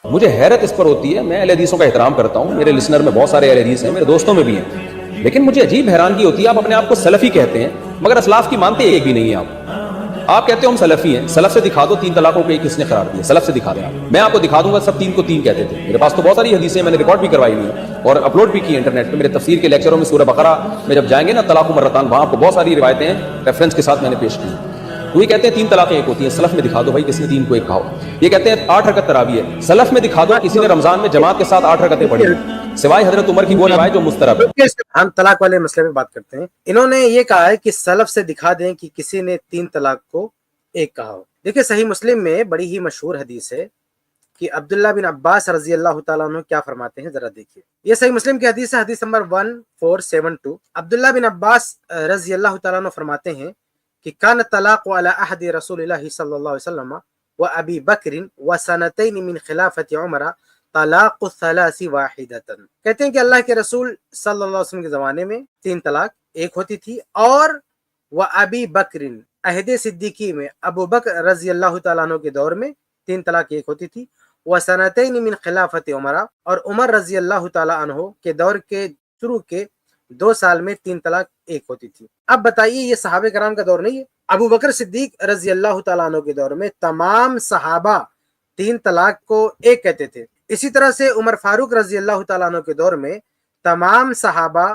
مجھے حیرت اس پر ہوتی ہے، میں اہل حدیثوں کا احترام کرتا ہوں، میرے لسنر میں بہت سارے اہل حدیث ہیں، میرے دوستوں میں بھی ہیں، لیکن مجھے عجیب حیرانگی ہوتی ہے، آپ اپنے آپ کو سلفی کہتے ہیں مگر اسلاف کی مانتے ایک بھی نہیں ہیں آپ کہتے ہو ہم سلفی ہیں، سلف سے دکھا دو 3 طلاقوں کو کس نے قرار دیا، سلف سے دکھا دیں آپ، میں آپ کو دکھا دوں گا سب 3 کو 3 کہتے تھے، میرے پاس تو بہت ساری حدیثیں میں نے ریکارڈ بھی کروائی ہوئی ہیں اور اپلوڈ بھی کی انٹرنیٹ پہ، میرے تفسیر کے لیکچروں میں سورہ بقرہ میں جب جائیں گے نا طلاق مرتان، وہاں آپ کو بہت ساری روایتیں ریفرنس کے ساتھ میں نے پیش کی ہیں۔ تو یہ کہتے ہیں 3 طلاقیں ایک ہوتی ہیں، سلف میں دکھا دو بھائی کس نے 3 کو ایک کہا ہو۔ یہ کہتے ہیں 8 رکعت تراویح ہے، سلف میں دکھا دو کسی نے رمضان میں جماعت کے ساتھ 8 رکعتیں پڑھی ہیں، سوائے حضرت عمر کی وہ روایت جو مسترب ہے۔ ہم طلاق والے مسئلے میں بات کرتے ہیں، انہوں نے یہ کہا ہے کہ سلف سے دکھا دیں کہ کسی نے 3 طلاق کو ایک کہا ہو۔ دیکھیں صحیح مسلم میں بڑی ہی مشہور حدیث ہے کہ عبداللہ بن عباس رضی اللہ تعالیٰ عنہ کیا فرماتے ہیں، ذرا دیکھیے۔ یہ صحیح مسلم کی حدیث ہے، حدیث نمبر 1472۔ عبداللہ بن عباس رضی اللہ تعالیٰ عنہ فرماتے ہیں کہ کان الطلاق علی عہد رسول اللہ صلی اللہ علیہ وسلم و ابی بکر و سنتین من خلافت عمر طلاق الثلاث واحدۃ۔ کہتے ہیں کہ اللہ کے رسول صلی اللہ علیہ وسلم کے زمانے میں 3 طلاق ایک ہوتی تھی، اور وہ ابی بکر عہد صدیقی میں ابو بکر رضی اللہ تعالیٰ عنہ کے دور میں 3 طلاق ایک ہوتی تھی، وہ سنتین من خلافت عمر، اور عمر رضی اللہ تعالیٰ عنہ کے دور کے شروع کے 2 سال میں 3 طلاق ایک ہوتی تھی۔ اب بتائیے یہ صحابہ کرام کا دور نہیں ہے؟ ابو بکر صدیق رضی اللہ تعالیٰ عنہ کے دور میں تمام صحابہ 3 طلاق کو ایک کہتے تھے، اسی طرح سے عمر فاروق رضی اللہ تعالیٰ عنہ کے دور میں تمام صحابہ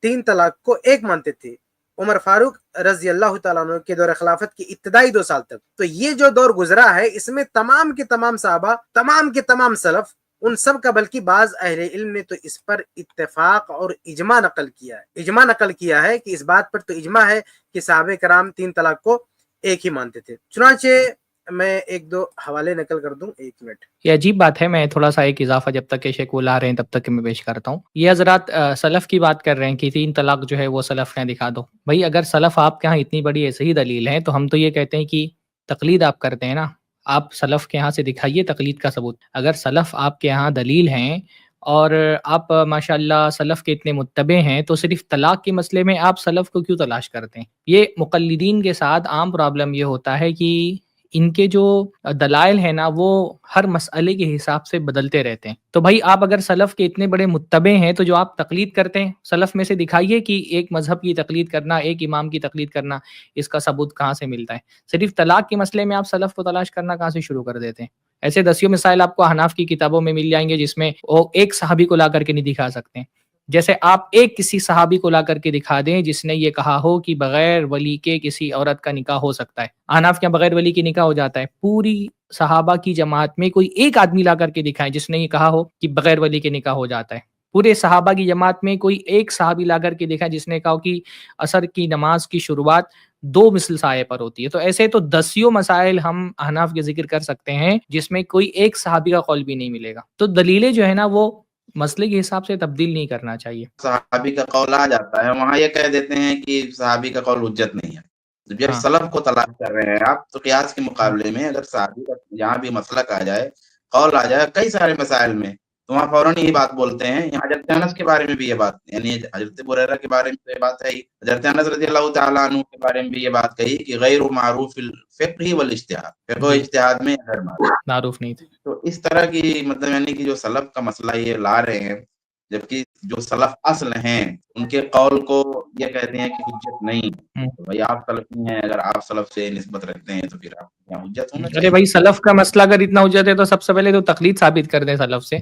3 طلاق کو ایک مانتے تھے، عمر فاروق رضی اللہ تعالیٰ عنہ کے دور خلافت کی ابتدائی 2 سال تک۔ تو یہ جو دور گزرا ہے اس میں تمام کے تمام صحابہ، تمام کے تمام سلف، ان سب کا بلکہ بعض اہل علم نے تو اس پر اتفاق اور اجماع نقل کیا ہے کہ اس بات پر تو اجماع ہے کہ صحابہ کرام 3 طلاق کو ایک ہی مانتے تھے۔ چنانچہ میں 1-2 حوالے نقل کر دوں، 1 منٹ۔ یہ عجیب بات ہے، میں تھوڑا سا ایک اضافہ جب تک کہ شیخ وہ لا رہے ہیں تب تک کہ میں پیش کرتا ہوں۔ یہ حضرات سلف کی بات کر رہے ہیں کہ 3 طلاق جو ہے وہ سلف نے دکھا دو۔ بھائی اگر سلف آپ کے ہاں اتنی بڑی ایسے ہی دلیل ہے تو ہم تو یہ کہتے ہیں کہ تقلید آپ کرتے ہیں نا، آپ سلف کے ہاں سے دکھائیے تقلید کا ثبوت۔ اگر سلف آپ کے ہاں دلیل ہیں اور آپ ماشاءاللہ سلف کے اتنے متبع ہیں تو صرف طلاق کے مسئلے میں آپ سلف کو کیوں تلاش کرتے ہیں؟ یہ مقلدین کے ساتھ عام پرابلم یہ ہوتا ہے کہ ان کے جو دلائل ہیں نا وہ ہر مسئلے کے حساب سے بدلتے رہتے ہیں۔ تو بھائی آپ اگر سلف کے اتنے بڑے متبع ہیں تو جو آپ تقلید کرتے ہیں سلف میں سے دکھائیے کہ ایک مذہب کی تقلید کرنا، ایک امام کی تقلید کرنا، اس کا ثبوت کہاں سے ملتا ہے؟ صرف طلاق کے مسئلے میں آپ سلف کو تلاش کرنا کہاں سے شروع کر دیتے ہیں؟ ایسے 10 مسائل آپ کو احناف کی کتابوں میں مل جائیں گے جس میں وہ ایک صحابی کو لا کر کے نہیں دکھا سکتے ہیں۔ جیسے آپ ایک کسی صحابی کو لا کر کے دکھا دیں جس نے یہ کہا ہو کہ بغیر ولی کے کسی عورت کا نکاح ہو سکتا ہے۔ احناف کے بغیر ولی کی نکاح ہو جاتا ہے؟ پوری صحابہ کی جماعت میں کوئی ایک آدمی لا کر کے دکھائے جس نے یہ کہا ہو کہ بغیر ولی کے نکاح ہو جاتا ہے۔ پورے صحابہ کی جماعت میں کوئی ایک صحابی لا کر کے دکھائے جس نے کہا کہ عصر کی نماز کی شروعات 2 مثل سائے پر ہوتی ہے۔ تو ایسے تو 10 مسائل ہم احناف کے ذکر کر سکتے ہیں جس میں کوئی ایک صحابی کا قول بھی نہیں ملے گا۔ تو دلیلیں جو ہے نا وہ مسئلے کے حساب سے تبدیل نہیں کرنا چاہیے۔ صحابی کا قول آ جاتا ہے، وہاں یہ کہہ دیتے ہیں کہ صحابی کا قول حجت نہیں ہے۔ جب سلف کو تلاش کر رہے ہیں آپ تو قیاس کے مقابلے میں اگر صحابی کا جہاں بھی مسلک آ جائے، قول آ جائے کئی سارے مسائل میں، تو وہاں فوراً یہی بات بولتے ہیں۔ یہاں حضرت انس کے بارے میں بھی یہ بات، یعنی حضرت ہریرہ کے بارے میں تو یہ بات ہے ہی، حضرت انس رضی اللہ تعالیٰ عنہ کے بارے میں بھی یہ بات کہی کہ غیر معروف الفقہ والاجتہاد، فقہ و اجتہاد میں غیر معروف نہیں تھے۔ تو اس طرح کی مطلب یعنی کہ جو سلف کا مسئلہ یہ لا رہے ہیں، جبکہ جو سلف اصل ہیں ان کے قول کو یہ کہتے ہیں کہ حجت نہیں ہے۔ تو بھائی آپ سلفی ہیں، اگر آپ سلف سے نسبت رکھتے ہیں تو پھر آپ کو حجت ہونا چاہیے۔ ارے بھائی سلف کا مسئلہ اگر اتنا حجت ہے تو سب سے پہلے تو تقلید ثابت کر دیں سلف سے۔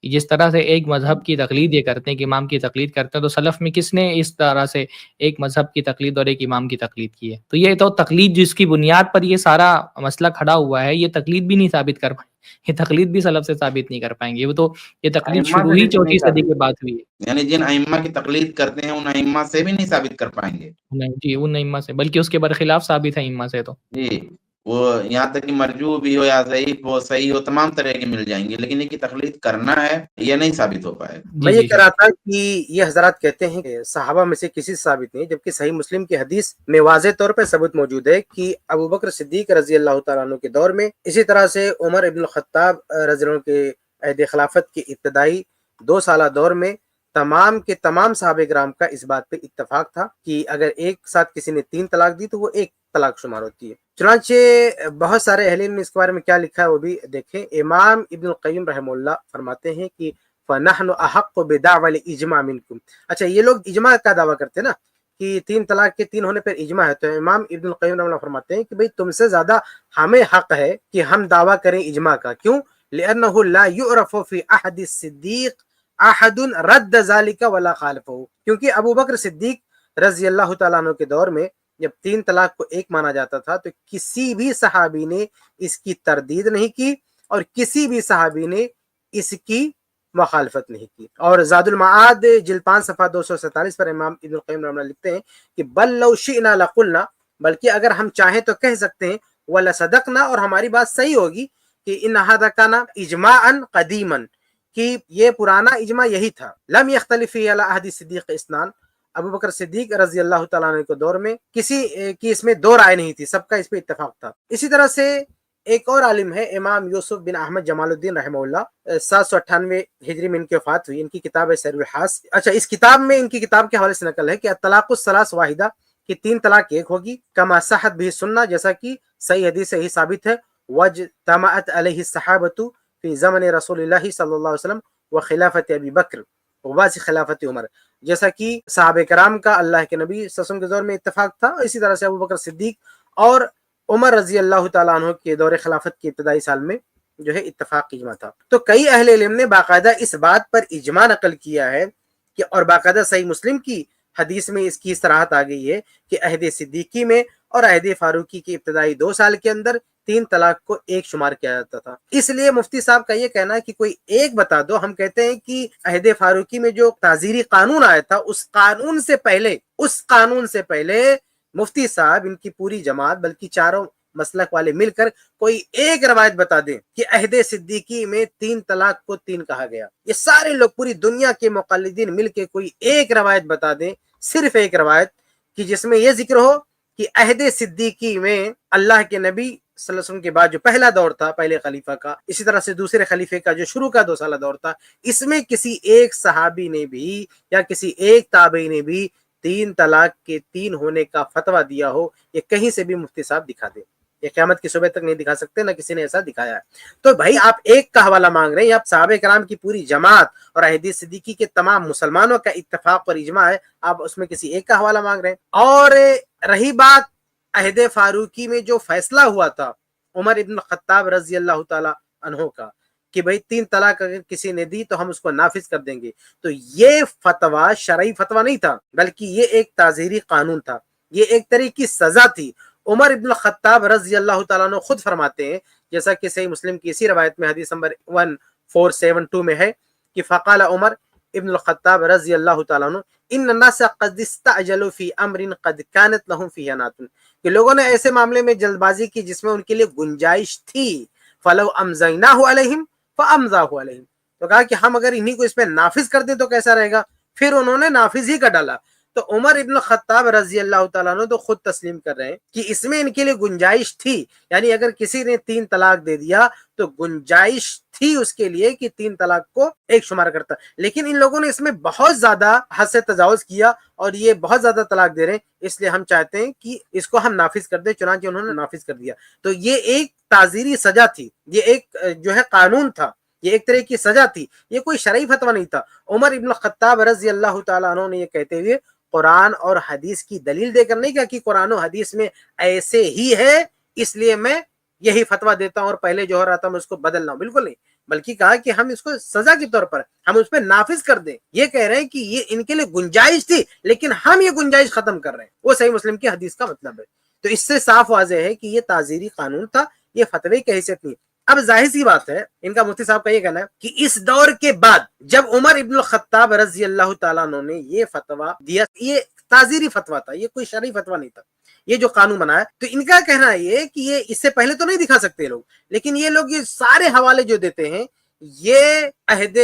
جس طرح سے ایک مذہب کی تقلید یہ کرتے ہیں کہ امام کی تقلید کرتے ہیں، تو سلف میں کس نے اس طرح سے ایک مذہب کی تقلید اور ایک امام کی تقلید کی ہے؟ تو یہ تو تقلید جس کی بنیاد پر یہ سارا مسئلہ کھڑا ہوا ہے، یہ تقلید بھی نہیں ثابت کر پائیں، یہ تقلید بھی سلف سے ثابت نہیں کر پائیں گے۔ وہ تو یہ تقلید شروع ہی 4 صدی کے بعد ہوئی ہے، یعنی جن ائمہ کی تقلید کرتے ہیں ان ائمہ سے بھی نہیں ثابت کر پائیں گے۔ نہیں جی، ان ائمہ سے، بلکہ اس کے برخلاف ثابت ہے ائمہ سے تو جی، وہ یہاں تک کہ مرجو بھی ہو یا صحیح ہو، تمام طرح کے مل جائیں گے، لیکن ان کی تقلید کرنا ہے یہ نہیں ثابت ہو پائے۔ میں یہ کہہ رہا تھا کہ یہ حضرات کہتے ہیں کہ صحابہ میں سے کسی سے ثابت نہیں، جبکہ صحیح مسلم کی حدیث میں واضح طور پر ثبوت موجود ہے کہ ابو بکر صدیق رضی اللہ تعالیٰ عنہ کے دور میں، اسی طرح سے عمر ابن الخطاب رضی اللہ عنہ کے عہد خلافت کی ابتدائی 2 سالہ دور میں تمام کے تمام صحابہ کرام کا اس بات پہ اتفاق تھا کہ اگر ایک ساتھ کسی نے 3 طلاق دی تو وہ ایک طلاق شمار ہوتی ہے۔ چنانچہ بہت سارے اہل علم نے اس کے بارے میں کیا لکھا ہے وہ بھی دیکھیں۔ امام ابن القیم رحمہ اللہ فرماتے ہیں کہ فَنَحْنُ أَحَقُّ بِدَعْوَى الْإِجْمَاعِ مِنْكُمْ۔ اچھا یہ لوگ اجماع کا دعویٰ کرتے ہیں نا کہ 3 طلاق کے 3 ہونے پر اجماع ہے، تو امام ابن القیم رحمہ اللہ فرماتے ہیں کہ بھئی تم سے زیادہ ہمیں حق ہے کہ ہم دعویٰ کریں اجماع کا۔ کیوں؟ لِأَنَّهُ لَا يُعْرَفُ فِي أَحَدِ الصِّدِّيقِ احد رد ذالک ولا خالفہ، کیونکہ ابو بکر صدیق رضی اللہ تعالیٰ عنہ کے دور میں جب 3 طلاق کو ایک مانا جاتا تھا تو کسی بھی صحابی نے اس کی تردید نہیں کی اور کسی بھی صحابی نے اس کی مخالفت نہیں کی۔ اور زاد المعاد جلد 5 صفحہ 247 پر امام ابن القیم رحمہ اللہ لکھتے ہیں کہ بل لو شئنا لقلنا، بلکہ اگر ہم چاہیں تو کہہ سکتے ہیں ولصدقنا، اور ہماری بات صحیح ہوگی کہ ان ھذا کان اجماعا قدیما، کہ یہ پرانا اجماع یہی تھا۔ لم یختلف فی علی عہد صدیق اسنان، ابو بکر صدیق رضی اللہ تعالیٰ عنہ کے دور میں کسی کی اس میں 2 رائے نہیں تھی، سب کا اس پہ اتفاق تھا۔ اسی طرح سے ایک اور عالم ہے امام یوسف بن احمد جمال الدین رحمہ اللہ، 798 ہجری میں ان کی وفات ہوئی۔ ان کی کتاب ہے سیر الحاس۔ اچھا اس کتاب میں ان کی کتاب کے حوالے سے نقل ہے کہ الطلاق الثلاث واحدہ، کہ 3 طلاق ایک ہوگی، کما صحت بھی سنہ، جیسا کہ صحیح حدیث سے ہی ثابت ہے، وجتمعت علیہ الصحابۃ فی زمن رسول اللہ صلی اللہ علیہ وسلم و خلافت ابی بکر وبعد خلافت عمر، جیسا کہ صحابہ کرام کا اللہ کے نبی صلی اللہ علیہ وسلم کے دور میں اتفاق تھا، اسی طرح سے ابو بکر صدیق اور عمر رضی اللہ تعالیٰ عنہ کے دور خلافت کے ابتدائی سال میں جو ہے اتفاق اجماع تھا۔ تو کئی اہل علم نے باقاعدہ اس بات پر اجماع نقل کیا ہے کہ، اور باقاعدہ صحیح مسلم کی حدیث میں اس کی صراحت آ گئی ہے کہ عہد صدیقی میں اور عہد فاروقی کے ابتدائی 2 سال کے اندر 3 طلاق کو ایک شمار کیا جاتا تھا۔ اس لیے مفتی صاحب کا یہ کہنا ہے کہ کوئی ایک بتا دو، ہم کہتے ہیں کہ عہد فاروقی میں جو تعزیری قانون آیا تھا اس قانون سے پہلے مفتی صاحب، ان کی پوری جماعت، بلکہ چاروں مسلک والے مل کر کوئی ایک روایت بتا دیں کہ عہد صدیقی میں 3 طلاق کو 3 کہا گیا۔ یہ سارے لوگ پوری دنیا کے مقلدین مل کے کوئی ایک روایت بتا دیں، صرف ایک روایت، کہ جس میں یہ ذکر ہو کہ عہد صدیقی میں اللہ کے نبی صلی اللہ علیہ وسلم کے بعد جو پہلا دور تھا پہلے خلیفہ کا، اسی طرح سے دوسرے خلیفے کا جو شروع کا 2 سالہ دور تھا، اس میں کسی ایک صحابی نے بھی یا کسی ایک تابعی نے بھی 3 طلاق کے 3 ہونے کا فتویٰ دیا ہو، یہ کہیں سے بھی مفتی صاحب دکھا دیں۔ یہ قیامت کی صبح تک نہیں دکھا سکتے، نہ کسی نے ایسا دکھایا ہے۔ تو بھائی آپ ایک کا حوالہ مانگ رہے ہیں، آپ صحابہ کرام کی پوری جماعت اور عہد صدیقی کے تمام مسلمانوں کا اتفاق اور اجماع ہے، آپ اس میں کسی ایک کا حوالہ مانگ رہے ہیں۔ اور رہی بات عہد فاروقی میں جو فیصلہ ہوا تھا عمر ابن الخطاب رضی اللہ تعالی عنہ کا کہ بھئی 3 طلاق اگر کسی نے دی تو ہم اس کو نافذ کر دیں گے، تو یہ فتویٰ شرعی فتویٰ نہیں تھا، بلکہ یہ ایک تعزیری قانون تھا، یہ ایک طرح کی سزا تھی۔ عمر ابن الخطاب رضی اللہ تعالیٰ عنہ خود فرماتے ہیں، جیسا کہ صحیح مسلم کی اسی روایت میں حدیث نمبر 1472 میں ہے کہ فقال عمر ابن الخطاب رضی اللہ تعالیٰ عنہ ان الناس قد استعجلوا فی امر قد كانت لهم فیہ نات، کہ لوگوں نے ایسے معاملے میں جلد بازی کی جس میں ان کے لیے گنجائش تھی، فلو امضیناہ علیہم فامضاہ علیہم، تو کہا کہ ہم اگر انہی کو اس پہ نافذ کر دیں تو کیسا رہے گا، پھر انہوں نے نافذ ہی کر ڈالا۔ تو عمر ابن الخطاب رضی اللہ تعالیٰ عنہ تو خود تسلیم کر رہے ہیں کہ اس میں ان کے لیے گنجائش تھی، یعنی اگر کسی نے 3 طلاق دے دیا تو گنجائش تھی اس کے لیے کہ 3 طلاق کو ایک شمار کرتا، لیکن ان لوگوں نے اس میں بہت زیادہ حد سے تجاوز کیا اور یہ بہت زیادہ طلاق دے رہے ہیں، اس لیے ہم چاہتے ہیں کہ اس کو ہم نافذ کر دیں، چنانچہ انہوں نے نافذ کر دیا۔ تو یہ ایک تعزیری سزا تھی، یہ ایک جو ہے قانون تھا، یہ ایک طرح کی سزا تھی، یہ کوئی شرعی فتویٰ نہیں تھا۔ عمر ابن الخطاب رضی اللہ تعالیٰ عنہ نے یہ کہتے ہوئے قرآن اور حدیث کی دلیل دے کر نہیں کہا کہ قرآن و حدیث میں ایسے ہی ہے اس لیے میں یہی فتویٰ دیتا ہوں اور پہلے جو ہو رہا تھا میں اس کو بدل رہا ہوں، بالکل نہیں، بلکہ کہا کہ ہم اس کو سزا کے طور پر ہم اس پہ نافذ کر دیں۔ یہ کہہ رہے ہیں کہ یہ ان کے لیے گنجائش تھی لیکن ہم یہ گنجائش ختم کر رہے ہیں، وہ صحیح مسلم کی حدیث کا مطلب ہے۔ تو اس سے صاف واضح ہے کہ یہ تعزیری قانون تھا، یہ فتوی کی حیثیت نہیں۔ اب ظاہر سی بات ہے، ان کا مفتی صاحب کا یہ کہنا ہے کہ اس دور کے بعد جب عمر ابن الخطاب رضی اللہ تعالیٰ عنہ نے یہ فتویٰ دیا، یہ تعزیری فتویٰ تھا، یہ کوئی شرعی فتویٰ نہیں تھا، یہ جو قانون بنایا، تو ان کا کہنا یہ کہ یہ اس سے پہلے تو نہیں دکھا سکتے لوگ، لیکن یہ لوگ یہ سارے حوالے جو دیتے ہیں یہ عہد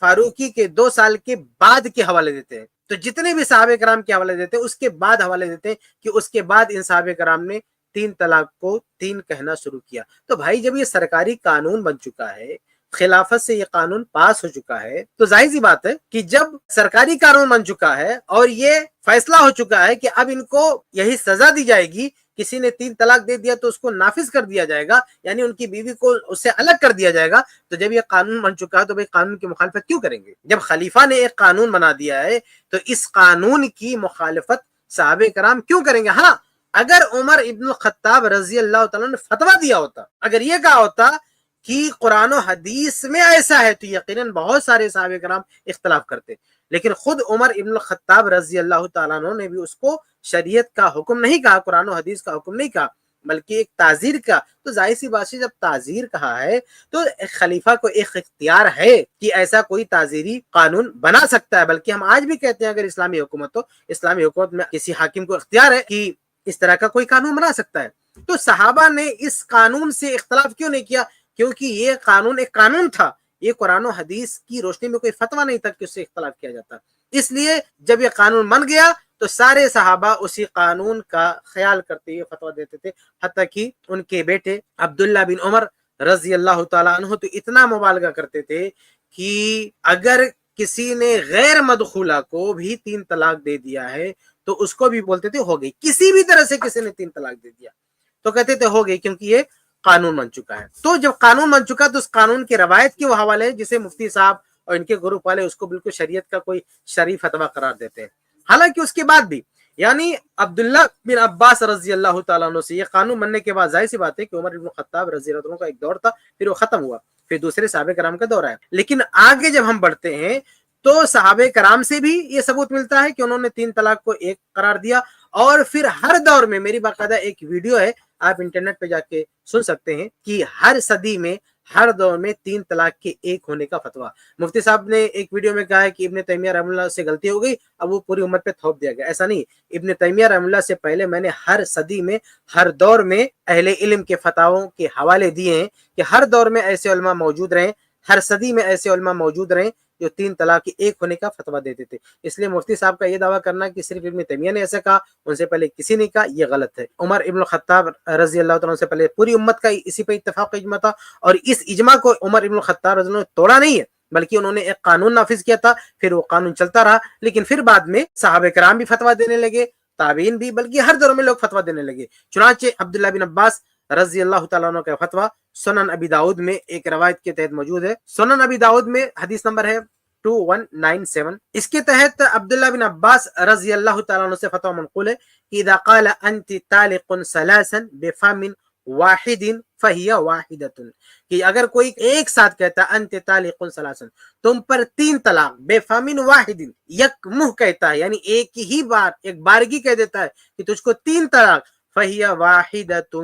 فاروقی کے 2 سال کے بعد کے حوالے دیتے ہیں، تو جتنے بھی صحابہ کرام کے حوالے دیتے ہیں اس کے بعد حوالے دیتے ہیں کہ اس کے بعد ان صحابہ کرام نے 3 طلاق کو 3 کہنا شروع کیا۔ تو بھائی جب یہ سرکاری قانون بن چکا ہے خلافت سے یہ قانون پاس ہو چکا ہے تو ظاہر سی بات ہے کہ جب سرکاری قانون بن چکا ہے اور یہ فیصلہ ہو چکا ہے کہ اب ان کو یہی سزا دی جائے گی، کسی نے 3 طلاق دے دیا تو اس کو نافذ کر دیا جائے گا، یعنی ان کی بیوی کو اس سے الگ کر دیا جائے گا، تو جب یہ قانون بن چکا ہے تو بھئی قانون کی مخالفت کیوں کریں گے؟ جب خلیفہ نے ایک قانون بنا دیا ہے تو اس قانون کی مخالفت صحابہ کرام کیوں کریں گے؟ ہاں، اگر عمر ابن الخطاب رضی اللہ تعالیٰ نے فتویٰ دیا ہوتا، اگر یہ کہا ہوتا کہ قرآن و حدیث میں ایسا ہے، تو یقیناً بہت سارے صحابہ کرام اختلاف کرتے، لیکن خود عمر ابن الخطاب رضی اللہ تعالیٰ عنہ نے بھی اس کو شریعت کا حکم نہیں کہا، قرآن و حدیث کا حکم نہیں کہا، بلکہ ایک تعزیر کا۔ تو ظاہر سی بات ہے جب تعزیر کہا ہے تو ایک خلیفہ کو ایک اختیار ہے کہ ایسا کوئی تعزیری قانون بنا سکتا ہے، بلکہ ہم آج بھی کہتے ہیں اگر اسلامی حکومت ہو، اسلامی حکومت میں کسی حاکم کو اختیار ہے کہ اس طرح کا کوئی قانون بنا سکتا ہے۔ تو صحابہ نے اس قانون سے اختلاف کیوں نہیں کیا؟ کیونکہ یہ قانون ایک قانون تھا، یہ قرآن و حدیث کی روشنی میں کوئی فتویٰ نہیں تھا کہ اس سے اختلاف کیا جاتا۔ اس لیے جب یہ قانون بن گیا تو سارے صحابہ اسی قانون کا خیال کرتے ہوئے فتویٰ دیتے تھے، حتیٰ کہ ان کے بیٹے عبداللہ بن عمر رضی اللہ تعالیٰ عنہ تو اتنا مبالغہ کرتے تھے کہ اگر کسی نے غیر مدخولہ کو بھی 3 طلاق دے دیا ہے تو اس کو بھی بولتے تھے ہو گئی، کسی بھی طرح سے کسی نے 3 طلاق دے دیا تو کہتے تھے ہو گئی، کیونکہ یہ قانون بن چکا ہے۔ تو جب قانون بن چکا تو اس قانون کی روایت کے وہ حوالے ہے جسے مفتی صاحب اور ان کے گروپ والے اس کو بالکل شریعت کا کوئی شرعی فتویٰ قرار دیتے ہیں۔ حالانکہ اس کے بعد بھی یعنی عبداللہ بن عباس رضی اللہ تعالیٰ عنہ سے یہ قانون بننے کے بعد ظاہر سی بات ہے کہ عمر بن خطاب رضی اللہ عنہ کا ایک دور تھا، پھر وہ ختم ہوا، پھر دوسرے صحابہ کرام کا دور آیا۔ لیکن آگے جب ہم بڑھتے ہیں تو صحابہ کرام سے بھی یہ ثبوت ملتا ہے کہ انہوں نے 3 طلاق کو ایک قرار دیا، اور پھر ہر دور میں میری باقاعدہ ایک ویڈیو ہے، آپ انٹرنیٹ پہ جا کے سن سکتے ہیں کہ ہر صدی میں ہر دور میں 3 طلاق کے ایک ہونے کا فتویٰ۔ مفتی صاحب نے ایک ویڈیو میں کہا ہے کہ ابن تیمیہ رحمہ اللہ سے غلطی ہو گئی، اب وہ پوری امت پہ تھوپ دیا گیا، ایسا نہیں۔ ابن تیمیہ رحمہ اللہ سے پہلے میں نے ہر صدی میں ہر دور میں اہل علم کے فتاووں کے حوالے دیے ہیں کہ ہر دور میں ایسے علماء موجود رہیں، ہر صدی میں ایسے علماء موجود رہیں جو 3 طلاق کے ایک ہونے کا فتویٰ دیتے تھے۔ اس لیے مفتی صاحب کا یہ دعویٰ کرنا کہ صرف ابن تیمیہ نے ایسا کہا، ان سے پہلے کسی نے کہا، یہ غلط ہے۔ عمر ابن الخطاب رضی اللہ تعالیٰ عنہ سے پہلے پوری امت کا اسی پہ اتفاق اجماع تھا، اور اس اجماع کو عمر ابن الخطاب رضی اللہ عنہ نے توڑا نہیں ہے، بلکہ انہوں نے ایک قانون نافذ کیا تھا، پھر وہ قانون چلتا رہا، لیکن پھر بعد میں صحابہ کرام بھی فتویٰ دینے لگے، تابعین بھی، بلکہ ہر دور میں لوگ فتویٰ دینے لگے۔ چنانچہ عبداللہ بن عباس رضی اللہ تعالیٰ عنہ کا فتویٰ سنن ابی داؤد میں ایک روایت کے تحت موجود ہے۔ سنن ابی داؤد میں حدیث نمبر ہے 2197۔ اس کے تحت عبداللہ بن عباس رضی اللہ تعالیٰ عنہ سے فتویٰ منقول ہے کہ اذا قال انت طالق ثلاثا بفم واحد فہی واحدۃ، کہ اگر کوئی ایک ساتھ کہتا انت طالق ثلاثا، تم پر 3 طلاق، بفم واحد، یک منہ کہتا ہے، یعنی ایک ہی بار، ایک بارگی کہہ دیتا ہے کہ تجھ کو 3 طلاق، فہی واحدۃ،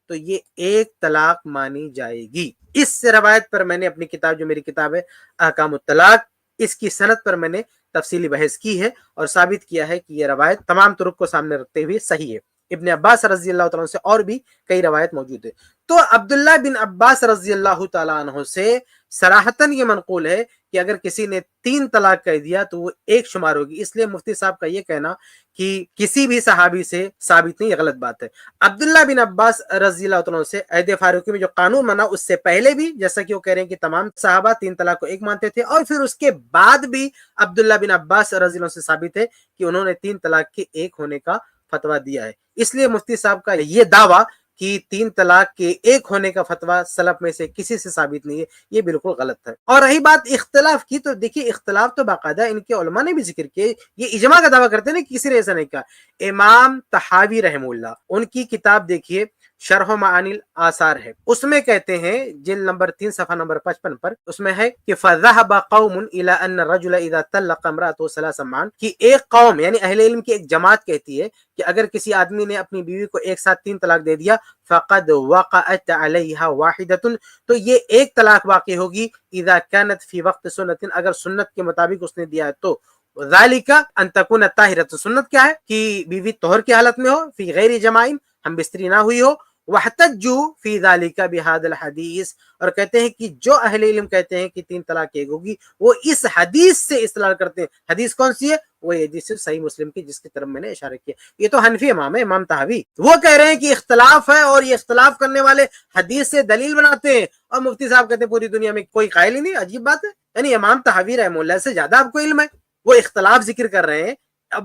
تو یہ ایک طلاق مانی جائے گی۔ اس روایت پر میں نے اپنی کتاب، جو میری کتاب ہے احکام الطلاق، اس کی سند پر میں نے تفصیلی بحث کی ہے اور ثابت کیا ہے کہ یہ روایت تمام طرق کو سامنے رکھتے ہوئے صحیح ہے۔ ابن عباس رضی اللہ تعالیٰ عنہ سے اور بھی کئی روایت موجود ہے۔ تو عبداللہ بن عباس رضی اللہ تعالیٰ عنہ سے صراحتاً یہ منقول ہے کہ اگر کسی نے 3 طلاق کہہ دیا تو وہ ایک شمار ہوگی۔ اس لیے مفتی صاحب کا یہ کہنا کہ کسی بھی صحابی سے ثابت نہیں، یہ غلط بات ہے۔ عبداللہ بن عباس رضی اللہ عنہ سے عہد فاروقی میں جو قانون بنا، اس سے پہلے بھی جیسا کہ وہ کہہ رہے ہیں کہ تمام صحابہ 3 طلاق کو ایک مانتے تھے، اور پھر اس کے بعد بھی عبداللہ بن عباس رضی اللہ عنہ سے ثابت ہے کہ انہوں نے 3 طلاق کے ایک ہونے کا فتویٰ دیا ہے۔ اس لیے مفتی صاحب کا یہ دعویٰ کہ 3 طلاق کے ایک ہونے کا فتویٰ سلف میں سے کسی سے ثابت نہیں ہے، یہ بالکل غلط ہے۔ اور رہی بات اختلاف کی، تو دیکھیے اختلاف تو باقاعدہ ان کے علماء نے بھی ذکر کیے، یہ اجماع کا دعویٰ کرتے ہیں نا، کسی نے ایسا نہیں کہا۔ امام طحاوی رحمہ اللہ، ان کی کتاب دیکھیے شرح معانی الاثار ہے، اس میں کہتے ہیں جلد نمبر 3 صفحہ نمبر 55 پر، اس میں ہے کہ فذهب قوم الى ان الرجل اذا طلق امراته 3 معا، کہ ایک قوم یعنی اہل علم کی ایک جماعت کہتی ہے کہ اگر کسی آدمی نے اپنی بیوی کو ایک ساتھ 3 طلاق دے دیا، فقد وقعت علیہا واحدۃ، تو یہ ایک طلاق واقع ہوگی، اذا كانت فی وقت سنت، اگر سنت کے مطابق اس نے دیا ہے تو، ذالک ان تکون طاہرۃ، سنت کیا ہے کہ بیوی طہر کی حالت میں ہو، فی غیر جماع، ہم بستری نہ ہوئی ہو، وَاحْتَجُّوا فِي ذَلِكَ بِهَذَا الْحَدِيثِ، اور کہتے ہیں کہ جو اہل علم کہتے ہیں کہ 3 طلاق ایک ہوگی وہ اس حدیث سے استدلال کرتے ہیں. حدیث کون سی ہے؟ وہ حدیث صحیح مسلم کی جس کی طرف میں نے اشارہ کیا. یہ تو حنفی امام ہے، امام طحاوی، وہ کہہ رہے ہیں کہ اختلاف ہے اور یہ اختلاف کرنے والے حدیث سے دلیل بناتے ہیں، اور مفتی صاحب کہتے ہیں پوری دنیا میں کوئی قائل ہی نہیں. عجیب بات ہے. یعنی امام طحاوی رحمہ اللہ سے زیادہ آپ کو علم ہے. وہ اختلاف ذکر کر رہے ہیں،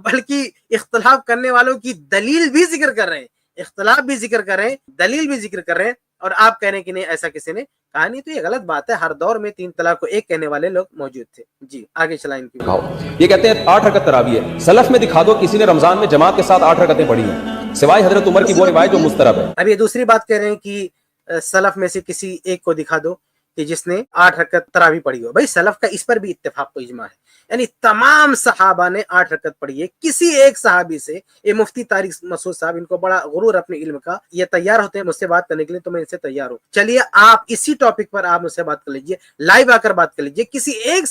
بلکہ اختلاف کرنے والوں کی دلیل بھی ذکر کر رہے ہیں، اختلاف بھی ذکر کر رہے ہیں، دلیل بھی ذکر کر رہے ہیں، اور آپ کہہ رہے ہیں کہ نہیں ایسا کسی نے کہا نہیں. تو یہ غلط بات ہے. ہر دور میں 3 طلاق کو ایک کہنے والے لوگ موجود تھے. جی آگے چلائیں. یہ کہتے ہیں 8 رکعت تراویح ہے. سلف میں دکھا دو کسی نے رمضان میں جماعت کے ساتھ 8 رکعتیں پڑھی ہیں سوائے حضرت عمر کی وہ روایت جو مسترب ہے. اب یہ دوسری بات کہہ رہے ہیں کہ سلف میں سے کسی ایک کو دکھا دو کہ جس نے 8 رکعت تراویح پڑھی ہو. بھائی سلف کا اس پر بھی اتفاق و اجماع ہے، یعنی تمام صحابہ نے 8 رکعت پڑھی ہے. کسی ایک صحابی سے، یہ مفتی طارق مسعود صاحب، ان کو بڑا غرور اپنے علم کا، یہ تیار ہوتے ہیں مجھ سے بات کرنے کے لیے تو میں ان سے تیار ہوں. چلیے آپ اسی ٹاپک پر آپ مجھ سے بات کر لیجئے، لائیو آ کر بات کر لیجئے. کسی ایک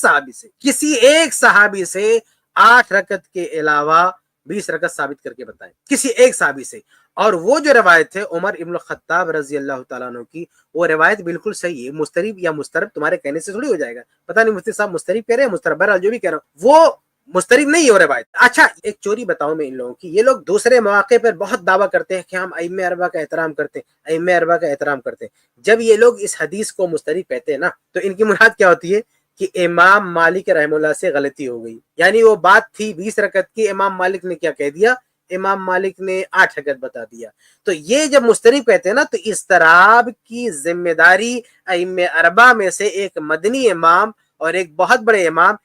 صحابی سے 8 رکعت کے علاوہ 20 رکعت ثابت کر کے بتائیں، کسی ایک صحابی سے. اور وہ جو روایت ہے عمر ابن الخطاب رضی اللہ تعالیٰ عنہ کی، وہ روایت بالکل صحیح ہے. مسترب یا مسترب تمہارے کہنے سے تھوڑی ہو جائے گا. پتہ نہیں مفتی صاحب مسترب کہہ رہے ہیں مسترب، بہرحال جو بھی کہہ رہا ہوں وہ مسترب نہیں ہے وہ روایت. اچھا ایک چوری بتاؤں میں ان لوگوں کی. یہ لوگ دوسرے مواقع پر بہت دعویٰ کرتے ہیں کہ ہم ائمہ اربعہ کا احترام کرتے ہیں، ائمہ اربعہ کا احترام کرتے ہیں. جب یہ لوگ اس حدیث کو مسترب کہتے ہیں نا تو ان کی مراد کیا ہوتی ہے کہ امام مالک رحمہ اللہ سے غلطی ہو گئی. یعنی وہ بات تھی 20 رکعت کی، امام مالک نے کیا کہہ دیا؟ امام مالک نے 8 رکعت بتا دیا. تو یہ جب مسترب کہتے ہیں نا تو اضطراب کی ذمہ داری ائمہ اربعہ میں سے ایک مدنی امام اور ایک بہت بڑے امام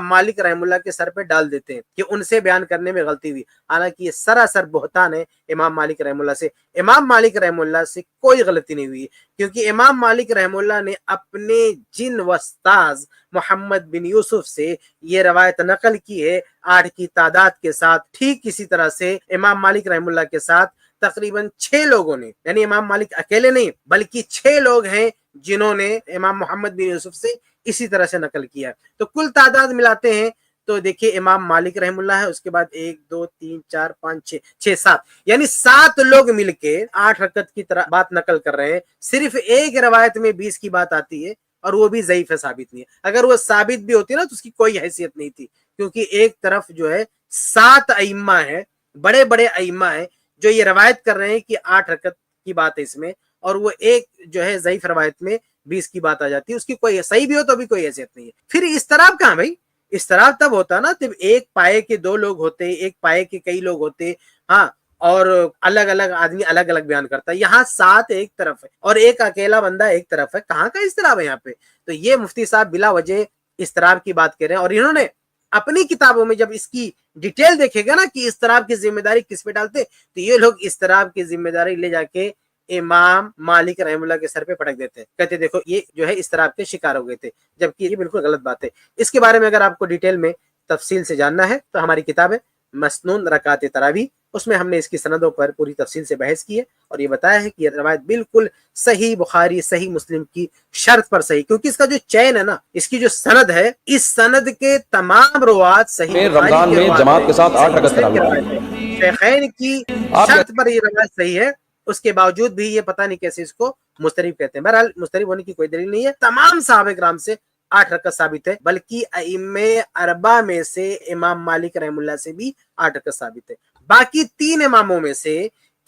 مالک رحمہ اللہ کے سر پہ ڈال دیتے ہیں کہ ان سے بیان کرنے میں غلطی ہوئی. حالانکہ یہ سراسر بہتان ہے امام مالک رحمہ اللہ سے. امام مالک رحمہ اللہ سے کوئی غلطی نہیں ہوئی، کیونکہ امام مالک رحمہ اللہ نے اپنے جن وستاذ محمد بن یوسف سے یہ روایت نقل کی ہے 8 کی تعداد کے ساتھ. ٹھیک اسی طرح سے امام مالک رحمہ اللہ کے ساتھ تقریباً 6 لوگوں نے، یعنی امام مالک اکیلے نہیں بلکہ 6 لوگ ہیں جنہوں نے امام محمد بن یوسف سے اسی طرح سے نقل کیا. تو کل تعداد ملاتے ہیں تو دیکھیے امام مالک رحم اللہ ہے، اس کے بعد 1 2 3 4 5 6 7، یعنی 7 لوگ مل کے 8 رکعت کی طرح بات نقل کر رہے ہیں. صرف ایک روایت میں 20 کی بات آتی ہے اور وہ بھی ضعیف ہے، ثابت نہیں ہے. اگر وہ ثابت بھی ہوتی نا تو اس کی کوئی حیثیت نہیں تھی، کیونکہ ایک طرف جو ہے 7 ائمہ ہیں، بڑے بڑے ائمہ ہیں جو یہ روایت کر رہے ہیں کہ 8 رکعت کی بات ہے اس میں، اور وہ ایک جو ہے ضعیف روایت میں 20 کی بات آ جاتی ہے. اس کی کوئی صحیح بھی ہو تو بھی کوئی حیثیت نہیں ہے. پھر اضطراب کہاں بھائی؟ اضطراب تب ہوتا نا جب ایک پائے کے 2 لوگ ہوتے، ایک پائے کے کئی لوگ ہوتے، ہاں، اور الگ الگ آدمی الگ الگ بیان کرتا ہے. یہاں 7 ایک طرف ہے اور ایک اکیلا بندہ ایک طرف ہے. کہاں کا اضطراب ہے یہاں پہ؟ تو یہ مفتی صاحب بلا وجہ اضطراب کی بات کر رہے ہیں، اور انہوں نے اپنی کتابوں میں جب اس کی ڈیٹیل دیکھے گا نا کہ اضطراب کی ذمہ داری کس پہ ڈالتے، تو یہ لوگ اضطراب کی ذمہ داری لے جا کے امام مالک رحم اللہ کے سر پہ پٹک دیتے ہیں، کہتے دیکھو یہ جو ہے اضطراب کے شکار ہو گئے تھے، جبکہ یہ بالکل غلط بات ہے. اس کے بارے میں اگر آپ کو ڈیٹیل میں تفصیل سے جاننا ہے تو ہماری کتاب ہے مسنون رکعت تراویح، اس میں ہم نے اس کی سندوں پر پوری تفصیل سے بحث کی ہے اور یہ بتایا ہے کہ یہ روایت بالکل صحیح بخاری صحیح مسلم کی شرط پر صحیح، کیونکہ اس کا جو چین ہے نا، اس کی جو سند ہے، اس سند کے تمام روات صحیح رمضان میں جماعت کے ساتھ 8 رکعت تراویح شیخین کی شرط پر یہ روایت صحیح ہے. اس کے باوجود بھی یہ پتہ نہیں کیسے اس کو مسترب کہتے ہیں. بہرحال مسترب ہونے کی کوئی دلیل نہیں ہے. تمام صحابہ کرام سے 8 رکعت ثابت ہے، بلکہ ائمہ اربعہ میں سے امام مالک رحم اللہ سے بھی 8 رکعت ثابت ہے. باقی 3 اماموں میں سے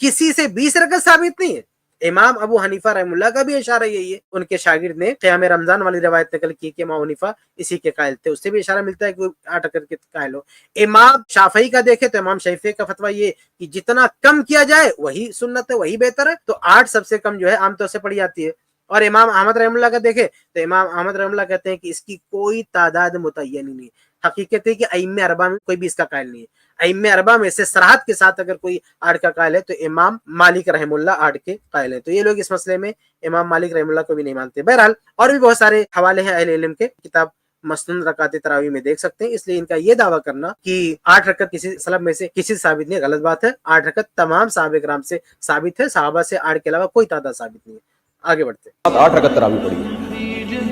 کسی سے 20 رکعت ثابت نہیں ہے. امام ابو حنیفہ رحم اللہ کا بھی اشارہ یہی ہے. ان کے شاگرد نے قیام رمضان والی روایت نقل کی کہ امام حنیفہ اسی کے قائل تھے، اس سے بھی اشارہ ملتا ہے کہ 8 رکعت کے قائل ہو. امام شافعی کا دیکھے تو امام شافعی کا فتویٰ یہ کہ جتنا کم کیا جائے وہی سنت ہے، وہی بہتر ہے. تو 8 سب سے کم جو ہے عام طور سے پڑھی جاتی ہے. اور امام احمد رحم اللہ کا دیکھے تو امام احمد رحم اللہ کہتے ہیں کہ اس کی کوئی تعداد متعین نہیں ہے. حقیقت ہے کہ ائمہ اربعہ میں کوئی بھی اس کا قائل نہیں ہے. ائمہ اربعہ میں سے صراحت کے ساتھ اگر کوئی 8 کا قائل ہے تو امام مالک رحم اللہ 8 کے قائل ہیں. تو یہ لوگ اس مسئلے میں امام مالک رحم اللہ کو بھی نہیں مانتے. بہرحال اور بھی بہت سارے حوالے ہیں اہل علم کے، کتاب مسنون رکعت تراویح میں دیکھ سکتے ہیں. اس لیے ان کا یہ دعویٰ کرنا کہ 8 رکعت کسی سلف میں سے کسی سے ثابت نہیں، غلط بات ہے. 8 رکعت تمام صحابہ کرام سے ثابت ہے، صحابہ سے 8 کے علاوہ کوئی تعداد ثابت نہیں ہے. آگے بڑھتے ہیں. 8 رکعت تراویح پڑھی ہے.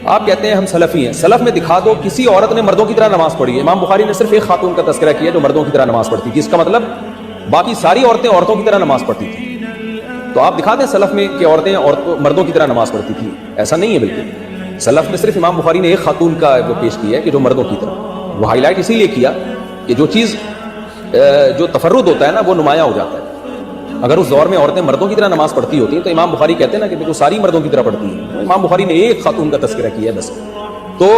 آپ کہتے ہیں ہم سلفی ہیں، سلف میں دکھا دو کسی عورت نے مردوں کی طرح نماز پڑھی ہے. امام بخاری نے صرف ایک خاتون کا تذکرہ کیا جو مردوں کی طرح نماز پڑھتی تھی، اس کا مطلب باقی ساری عورتیں عورتوں کی طرح نماز پڑھتی تھی. تو آپ دکھا دیں سلف میں کہ عورتیں مردوں کی طرح نماز پڑھتی تھیں. ایسا نہیں ہے بالکل. سلف میں صرف امام بخاری نے ایک خاتون کا وہ پیش کیا ہے کہ جو مردوں کی طرح. وہ ہائی لائٹ اسی لیے کیا کہ جو چیز جو تفرد ہوتا ہے نا وہ نمایاں ہو جاتا ہے. اگر اس دور میں عورتیں مردوں کی طرح نماز پڑھتی ہوتی ہیں تو امام بخاری کہتے ہیں نا کہ دیکھو ساری مردوں کی طرح پڑھتی ہیں. امام بخاری نے ایک خاتون کا تذکرہ کیا ہے بس. تو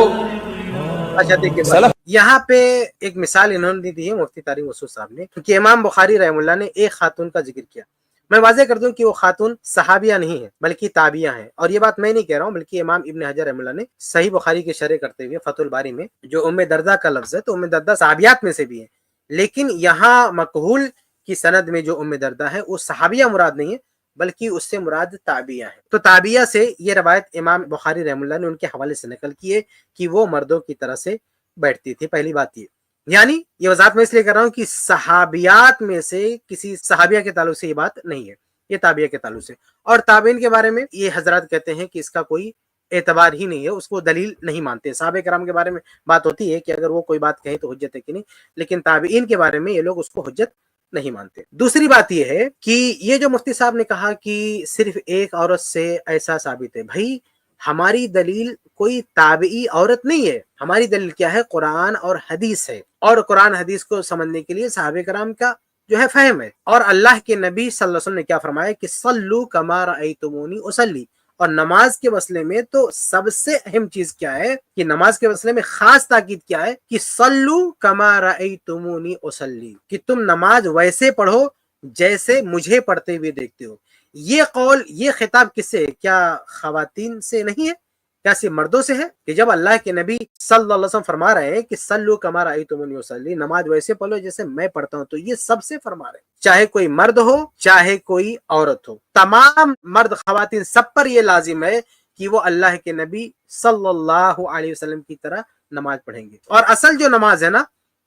اچھا دیکھیے سلف یہاں پہ ایک مثال انہوں نے دی ہے مفتی طارق مسعود صاحب نے کہ امام بخاری رحمہ اللہ نے ایک خاتون کا ذکر کیا. میں واضح کر دوں کہ وہ خاتون صحابیہ نہیں ہے بلکہ تابعیہ ہیں. اور یہ بات میں نہیں کہہ رہا ہوں بلکہ امام ابن حجر رحمہ اللہ نے صحیح بخاری کی شرح کرتے ہوئے فتح الباری میں جو ام دردہ کا لفظ ہے تو ام دردہ صحابیات میں سے بھی ہے. لیکن یہاں مقہول کی سند میں جو ام دردہ ہے وہ صحابیہ مراد نہیں ہے بلکہ اس سے مراد تابعیہ ہے. تو تابعیہ سے یہ روایت امام بخاری رحمہ اللہ نے ان کے حوالے سے نقل کی ہے کہ وہ مردوں کی طرح سے بیٹھتی تھی. پہلی بات یہ یعنی یہ وضاحت میں اس لیے کر رہا ہوں کہ صحابیات میں سے کسی صحابیہ کے تعلق سے یہ بات نہیں ہے, یہ تابعیہ کے تعلق سے. اور تابعین کے بارے میں یہ حضرات کہتے ہیں کہ اس کا کوئی اعتبار ہی نہیں ہے, اس کو دلیل نہیں مانتے. صحابہ کرام کے بارے میں بات ہوتی ہے کہ اگر وہ کوئی بات کہیں تو حجت ہے کہ نہیں, لیکن تابعین کے بارے میں یہ لوگ اس کو حجت نہیں مانتے. دوسری بات یہ ہے کہ یہ جو مفتی صاحب نے کہا کہ صرف ایک عورت سے ایسا ثابت ہے, بھائی ہماری دلیل کوئی تابعی عورت نہیں ہے. ہماری دلیل کیا ہے؟ قرآن اور حدیث ہے. اور قرآن حدیث کو سمجھنے کے لیے صحابہ کرام کا جو ہے فہم ہے. اور اللہ کے نبی صلی اللہ علیہ وسلم نے کیا فرمایا کہ صلو کما رأیتمونی اصلی. اور نماز کے مسئلے میں تو سب سے اہم چیز کیا ہے کہ نماز کے مسئلے میں خاص تاکید کیا ہے کہ صلو کما رأیتمونی اصلی, کہ تم نماز ویسے پڑھو جیسے مجھے پڑھتے ہوئے دیکھتے ہو. یہ قول, یہ خطاب کس سے ہے؟ کیا خواتین سے نہیں ہے؟ کیا صرف مردوں سے ہے؟ کہ جب اللہ کے نبی صلی اللہ علیہ وسلم فرما رہے ہیں کہ صلو کما رأیتمونی اصلی, نماز ویسے پڑھو جیسے میں پڑھتا ہوں, تو یہ سب سے فرما رہے ہیں, چاہے کوئی مرد ہو چاہے کوئی عورت ہو. تمام مرد خواتین سب پر یہ لازم ہے کہ وہ اللہ کے نبی صلی اللہ علیہ وسلم کی طرح نماز پڑھیں گے. اور اصل جو نماز ہے نا,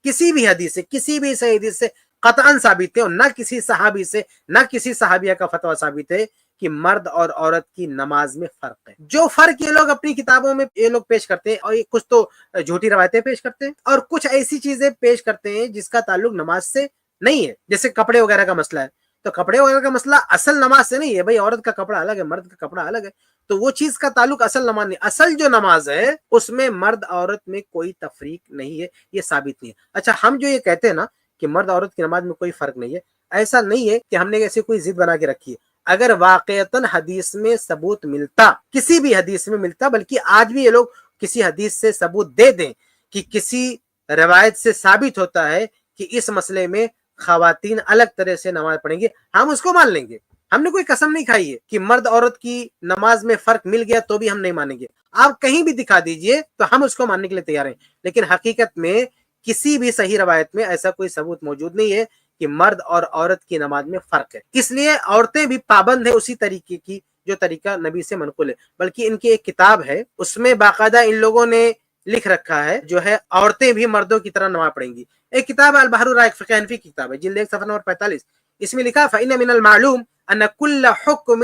کسی بھی حدیث سے, کسی بھی صحیح حدیث سے قطعاً ثابت ہے, اور نہ کسی صحابی سے نہ کسی صحابیہ کا فتویٰ ثابت ہے کہ مرد اور عورت کی نماز میں فرق ہے. جو فرق یہ لوگ اپنی کتابوں میں یہ لوگ پیش کرتے ہیں, اور کچھ تو جھوٹی روایتیں پیش کرتے ہیں اور کچھ ایسی چیزیں پیش کرتے ہیں جس کا تعلق نماز سے نہیں ہے. جیسے کپڑے وغیرہ کا مسئلہ ہے, تو کپڑے وغیرہ کا مسئلہ اصل نماز سے نہیں ہے. بھائی عورت کا کپڑا الگ ہے, مرد کا کپڑا الگ ہے, تو وہ چیز کا تعلق اصل نماز نہیں. اصل جو نماز ہے اس میں مرد عورت میں کوئی تفریق نہیں ہے, یہ ثابت نہیں ہے. اچھا, ہم جو یہ کہتے ہیں نا کہ مرد عورت کی نماز میں کوئی فرق نہیں ہے, ایسا نہیں ہے کہ ہم نے ایسی کوئی ضد بنا کے رکھی ہے. اگر واقعتاً حدیث میں ثبوت ملتا, کسی بھی حدیث میں ملتا, بلکہ آج بھی یہ لوگ کسی حدیث سے ثبوت دے دیں کہ کسی روایت سے ثابت ہوتا ہے کہ اس مسئلے میں خواتین الگ طرح سے نماز پڑھیں گے, ہم اس کو مان لیں گے. ہم نے کوئی قسم نہیں کھائی ہے کہ مرد عورت کی نماز میں فرق مل گیا تو بھی ہم نہیں مانیں گے. آپ کہیں بھی دکھا دیجئے تو ہم اس کو ماننے کے لیے تیار ہیں. لیکن حقیقت میں کسی بھی صحیح روایت میں ایسا کوئی ثبوت موجود نہیں ہے کہ مرد اور عورت کی نماز میں فرق ہے. اس لیے عورتیں بھی پابند ہیں اسی طریقے کی جو طریقہ نبی سے منقول ہے. بلکہ ان کی ایک کتاب ہے, اس میں باقاعدہ ان لوگوں نے لکھ رکھا ہے جو ہے عورتیں بھی مردوں کی طرح نماز پڑھیں گی. ایک کتاب ہے البحر الرائق فقہ حنفی کی کتاب ہے, جلد 1 صفحہ نمبر 45. اس میں لکھا فإن من المعلوم ان كل حكم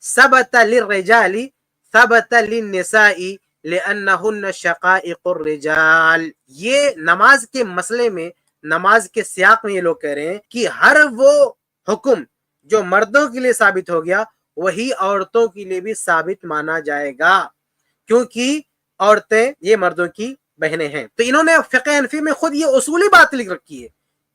ثبت للرجال ثبت للنساء لأنهن شقائق الرجال. یہ نماز کے مسئلے میں, نماز کے سیاق میں یہ لوگ کہہ رہے ہیں کہ ہر وہ حکم جو مردوں کے لیے ثابت ہو گیا وہی عورتوں کے لیے بھی ثابت مانا جائے گا, کیونکہ عورتیں یہ مردوں کی بہنیں ہیں. تو انہوں نے فقہ حنفی میں خود یہ اصولی بات لکھ رکھی ہے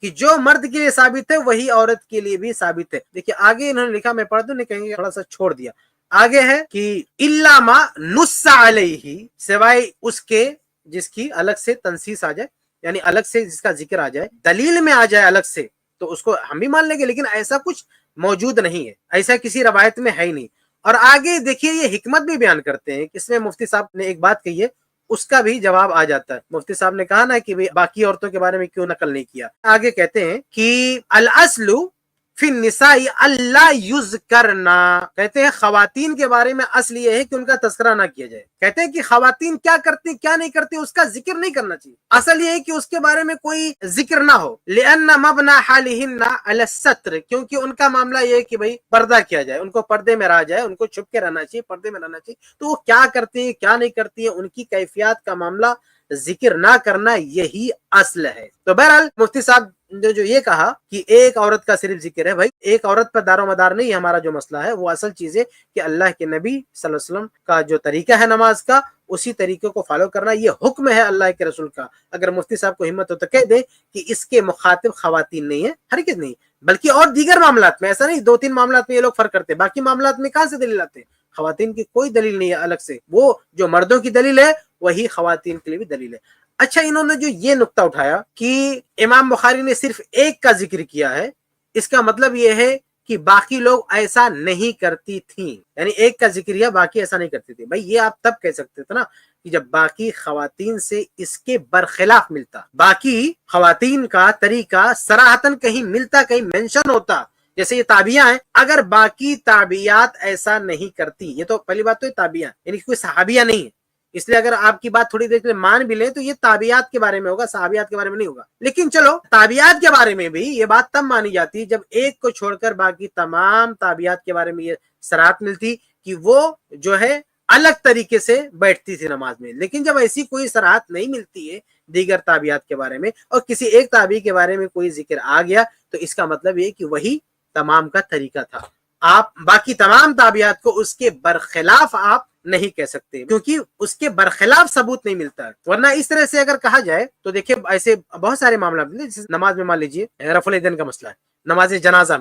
کہ جو مرد کے لیے ثابت ہے وہی عورت کے لیے بھی ثابت ہے. دیکھیے آگے انہوں نے لکھا, میں پڑھ دوں, نہیں کہیں گے تھوڑا سا چھوڑ دیا. آگے ہے کہ الا ما نص علیہ, سوائے اس کے جس کی الگ سے تنصیص آ جائے, یعنی الگ سے جس کا ذکر آ جائے, دلیل میں آ جائے الگ سے, تو اس کو ہم بھی مان لیں گے. لیکن ایسا کچھ موجود نہیں ہے, ایسا کسی روایت میں ہے ہی نہیں. اور آگے دیکھیے یہ حکمت بھی بیان کرتے ہیں. اس میں مفتی صاحب نے ایک بات کہی ہے, اس کا بھی جواب آ جاتا ہے. مفتی صاحب نے کہا نا کہ باقی عورتوں کے بارے میں کیوں نقل نہیں کیا. آگے کہتے ہیں کہ الاصل فی النساء اللہ یذکرنا, کہتے ہیں خواتین کے بارے میں اصل یہ ہے کہ ان کا تذکرہ نہ کیا جائے. کہتے ہیں کہ خواتین کیا کرتی کیا نہیں کرتی اس کا ذکر نہیں کرنا چاہیے. اصل یہ ہے کہ اس کے بارے میں کوئی ذکر نہ ہو. لأن مبنى حالہن علی الستر, کیونکہ ان کا معاملہ یہ ہے کہ بھئی پردہ کیا جائے, ان کو پردے میں رہا جائے, ان کو چھپ کے رہنا چاہیے, پردے میں رہنا چاہیے. تو وہ کیا کرتی ہیں کیا نہیں کرتی ہیں, ان کی کیفیات کا معاملہ ذکر نہ کرنا یہی اصل ہے. تو بہرحال مفتی صاحب جو یہ کہا کہ ایک عورت کا صرف ذکر ہے، بھائی ایک عورت پر دار و مدار نہیں ہے ہمارا جو مسئلہ ہے، وہ اصل چیز ہے کہ اللہ کے نبی صلی اللہ علیہ وسلم کا جو طریقہ ہے نماز کا، اسی طریقے کو فالو کرنا، یہ حکم ہے اللہ کے رسول کا۔ اگر مفتی صاحب کو ہمت ہو تو کہہ دیں کہ اس کے مخاطب خواتین نہیں ہیں، ہرگز نہیں، بلکہ اور دیگر معاملات میں، ایسا نہیں 2-3 معاملات میں یہ لوگ فرق کرتے ہیں، باقی معاملات میں کہاں سے دلیل آتے ہیں؟ خواتین کی کوئی دلیل نہیں ہے الگ سے، وہ جو مردوں کی دلیل ہے وہی خواتین کے لیے بھی دلیل ہے۔ اچھا، انہوں نے جو یہ نقطہ اٹھایا کہ امام بخاری نے صرف ایک کا ذکر کیا ہے، اس کا مطلب یہ ہے کہ باقی لوگ ایسا نہیں کرتی تھیں، یعنی ایک کا ذکر کیا، باقی ایسا نہیں کرتی تھی۔ بھائی یہ آپ تب کہہ سکتے تھے نا کہ جب باقی خواتین سے اس کے برخلاف ملتا، باقی خواتین کا طریقہ صراحتاً کہیں ملتا، کہیں مینشن ہوتا، جیسے یہ تابعیاں ہیں، اگر باقی تابعیات ایسا نہیں کرتی، یہ تو پہلی بات تو یہ تابعیاں یعنی کوئی صحابیہ نہیں ہے، اس لیے اگر آپ کی بات تھوڑی دیر کے لیے مان بھی لیں تو یہ تابعیات کے بارے میں ہوگا، صحابیات کے بارے میں نہیں ہوگا۔ لیکن چلو تابعیات کے بارے میں بھی یہ بات تب مانی جاتی جب ایک کو چھوڑ کر باقی تمام تابعیات کے بارے میں یہ صراحت ملتی کہ وہ جو ہے الگ طریقے سے بیٹھتی تھی نماز میں۔ لیکن جب ایسی کوئی صراحت نہیں ملتی ہے دیگر تابعیات کے بارے میں، اور کسی ایک تابعی کے بارے میں کوئی ذکر آ گیا، تو اس کا مطلب یہ کہ وہی تمام کا طریقہ تھا۔ آپ باقی تمام تابعیات کو اس کے برخلاف آپ نہیں کہہ سکتے، کیونکہ اس کے برخلاف ثبوت نہیں ملتا ہے۔ ورنہ اس طرح سے اگر کہا جائے تو دیکھیں ایسے بہت سارے معاملات، نماز میں مان لیجیے رفع الیدین کا مسئلہ ہے، نماز جنازہ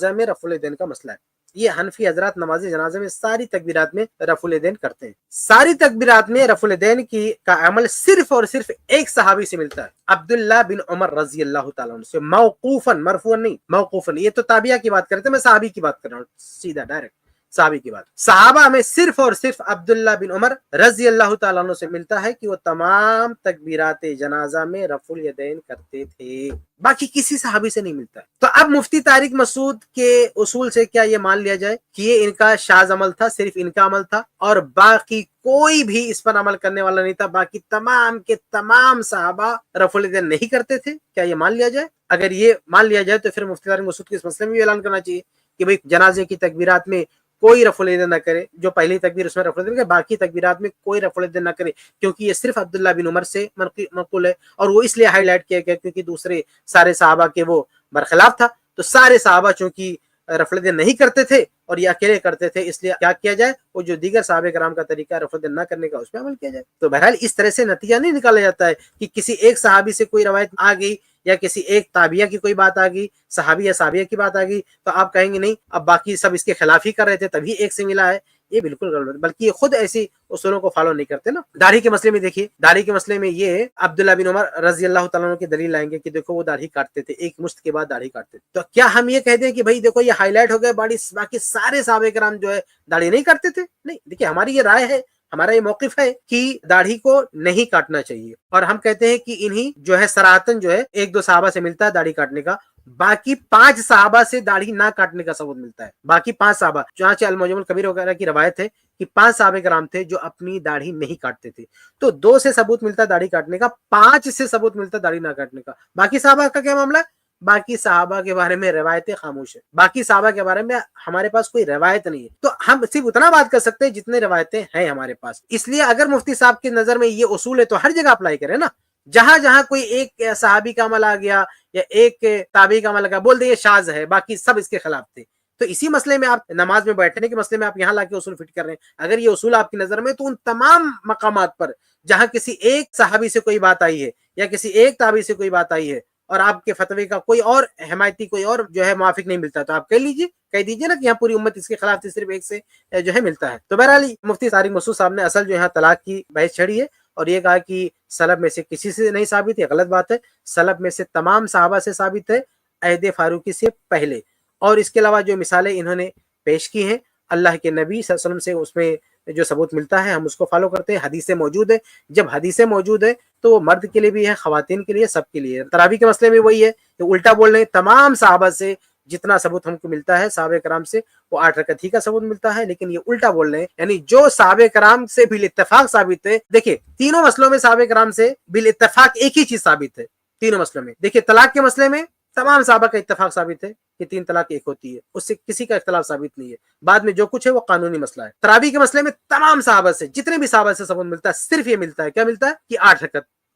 میں رفع الیدین کا مسئلہ ہے۔ یہ حنفی حضرات نماز جنازہ میں ساری تکبیرات میں رفع الیدین کرتے ہیں، ساری تکبیرات میں رفع الیدین کا عمل صرف اور صرف ایک صحابی سے ملتا ہے، عبداللہ بن عمر رضی اللہ تعالیٰ عنہ سے، موقوفاً، مرفوعاً نہیں، موقوفاً۔ یہ تو تابعہ کی بات کرتے ہیں، میں صحابی کی بات کر رہا ہوں، سیدھا ڈائریکٹ صحابی کی بات۔ صحابہ میں صرف اور صرف عبداللہ بن عمر رضی اللہ تعالیٰ عنہ سے ملتا ہے کہ وہ تمام تکبیرات جنازہ میں رفع الیدین کرتے تھے، باقی کسی صحابی سے نہیں ملتا ہے۔ تو اب مفتی طارق مسعود کے اصول سے کیا یہ مان لیا جائے کہ یہ ان کا شاذ عمل تھا، صرف ان کا عمل تھا اور باقی کوئی بھی اس پر عمل کرنے والا نہیں تھا، باقی تمام کے تمام صحابہ رفع الیدین نہیں کرتے تھے؟ کیا یہ مان لیا جائے؟ اگر یہ مان لیا جائے تو پھر مفتی طارق مسعود کے اس مسئلے میں بھی اعلان کرنا چاہیے کہ بھئی جنازے کی تکبیرات میں کوئی رفع الیدین نہ کرے، جو پہلی تکبیر اس میں رفع الیدین کرے، باقی تکبیرات میں کوئی رفع الیدین نہ کرے، کیونکہ یہ صرف عبداللہ بن عمر سے منقول ہے، اور وہ اس لیے ہائی لائٹ کیا گیا کیونکہ دوسرے سارے صحابہ کے وہ برخلاف تھا۔ تو سارے صحابہ چونکہ رفع الیدین نہیں کرتے تھے اور یہ اکیلے کرتے تھے، اس لیے کیا کیا جائے، وہ جو دیگر صحابہ کرام کا طریقہ رفع الیدین نہ کرنے کا، اس پہ عمل کیا جائے۔ تو بہرحال اس طرح سے نتیجہ نہیں نکالا جاتا ہے کہ کسی ایک صحابی سے کوئی روایت آ گئی یا کسی ایک تابعیہ کی کوئی بات آ گئی، صحابی یا صحابیہ کی بات آ گئی، تو آپ کہیں گے نہیں اب باقی سب اس کے خلاف ہی کر رہے تھے تبھی ایک سے ملا ہے۔ یہ بالکل غلط ہے، بلکہ یہ خود ایسی اصولوں کو فالو نہیں کرتے نا۔ داڑھی کے مسئلے میں دیکھیے، داڑھی کے مسئلے میں یہ عبداللہ بن عمر رضی اللہ تعالیٰ عنہ کی دلیل لائیں گے کہ دیکھو وہ داڑھی کاٹتے تھے، ایک مشت کے بعد داڑھی کاٹتے تھے۔ تو کیا ہم یہ کہہ دیں کہ بھائی دیکھو یہ ہائی لائٹ ہو گئے، باقی سارے صحابہ کرام جو ہے داڑھی نہیں کاٹتے تھے؟ نہیں، دیکھیے ہماری یہ رائے ہے، ہمارا یہ موقف ہے کہ داڑھی کو نہیں کاٹنا چاہیے، اور ہم کہتے ہیں کہ انہی جو ہے صراحتاً جو ہے 1-2 صحابہ سے ملتا ہے داڑھی کاٹنے کا، باقی 5 صحابہ سے داڑھی نہ کاٹنے کا ثبوت ملتا ہے۔ باقی 5 صحابہ، چنانچہ المعجم الکبیر وغیرہ کی روایت ہے کہ 5 صحابہ کرام تھے جو اپنی داڑھی نہیں کاٹتے تھے، تو 2 سے ثبوت ملتا ہے داڑھی کاٹنے کا، 5 سے ثبوت ملتا ہے داڑھی نہ کاٹنے کا۔ باقی صحابہ کا کیا معاملہ ہے؟ باقی صحابہ کے بارے میں روایتیں خاموش ہے، باقی صحابہ کے بارے میں ہمارے پاس کوئی روایت نہیں ہے، تو ہم صرف اتنا بات کر سکتے ہیں جتنے روایتیں ہیں ہمارے پاس۔ اس لیے اگر مفتی صاحب کی نظر میں یہ اصول ہے تو ہر جگہ اپلائی کریں نا، جہاں جہاں کوئی ایک صحابی کا عمل آ گیا یا ایک تابعی کا عمل آ گیا، بول دیں یہ شاذ ہے، باقی سب اس کے خلاف تھے۔ تو اسی مسئلے میں آپ نماز میں بیٹھنے کے مسئلے میں آپ یہاں لا کے اصول فٹ کر رہے ہیں، اگر یہ اصول آپ کی نظر میں تو ان تمام مقامات پر جہاں کسی ایک صحابی سے کوئی بات آئی ہے یا کسی ایک تابعی سے کوئی بات آئی ہے اور آپ کے فتوے کا کوئی اور حمایتی کوئی اور جو ہے موافق نہیں ملتا، تو آپ کہہ دیجیے نا کہ یہاں پوری امت اس کے خلاف تھی، صرف ایک سے جو ہے ملتا ہے۔ تو بہرحال مفتی طارق مسعود صاحب نے اصل جو یہاں طلاق کی بحث چھڑی ہے اور یہ کہا کہ سلف میں سے کسی سے نہیں ثابت ہے، غلط بات ہے، سلف میں سے تمام صحابہ سے ثابت ہے، عہد فاروقی سے پہلے، اور اس کے علاوہ جو مثالیں انہوں نے پیش کی ہیں اللہ کے نبی صلی اللہ علیہ وسلم سے، اس میں جو ثبوت ملتا ہے ہم اس کو فالو کرتے ہیں، حدیثیں موجود ہے، جب حدیثیں موجود ہے تو وہ مرد کے لیے بھی ہے، خواتین کے لیے، سب کے لیے۔ تراویح کے مسئلے میں وہی ہے کہ الٹا بول رہے ہیں، تمام صحابہ سے جتنا ثبوت ہم کو ملتا ہے صحابہ کرام سے وہ 8 رکعت ہی کا ثبوت ملتا ہے، لیکن یہ الٹا بول رہے ہیں، یعنی جو صحابہ کرام سے بالاتفاق ثابت ہے۔ دیکھیں تینوں مسئلوں میں صحابہ کرام سے بالاتفاق ایک ہی چیز ثابت ہے، تینوں مسئلوں میں۔ دیکھیں طلاق کے مسئلے میں تمام صحابہ کا اتفاق ثابت ہے کہ 3 طلاق ایک ہوتی ہے، اس سے کسی کا اختلاف ثابت نہیں ہے، بعد میں جو کچھ ہے وہ قانونی مسئلہ ہے۔ تراویح کے مسئلے میں تمام صحابہ سے، جتنے بھی صحابہ سے ثبوت ملتا ہے، صرف یہ ملتا ہے، کیا ملتا ہے کہ 8 رکعت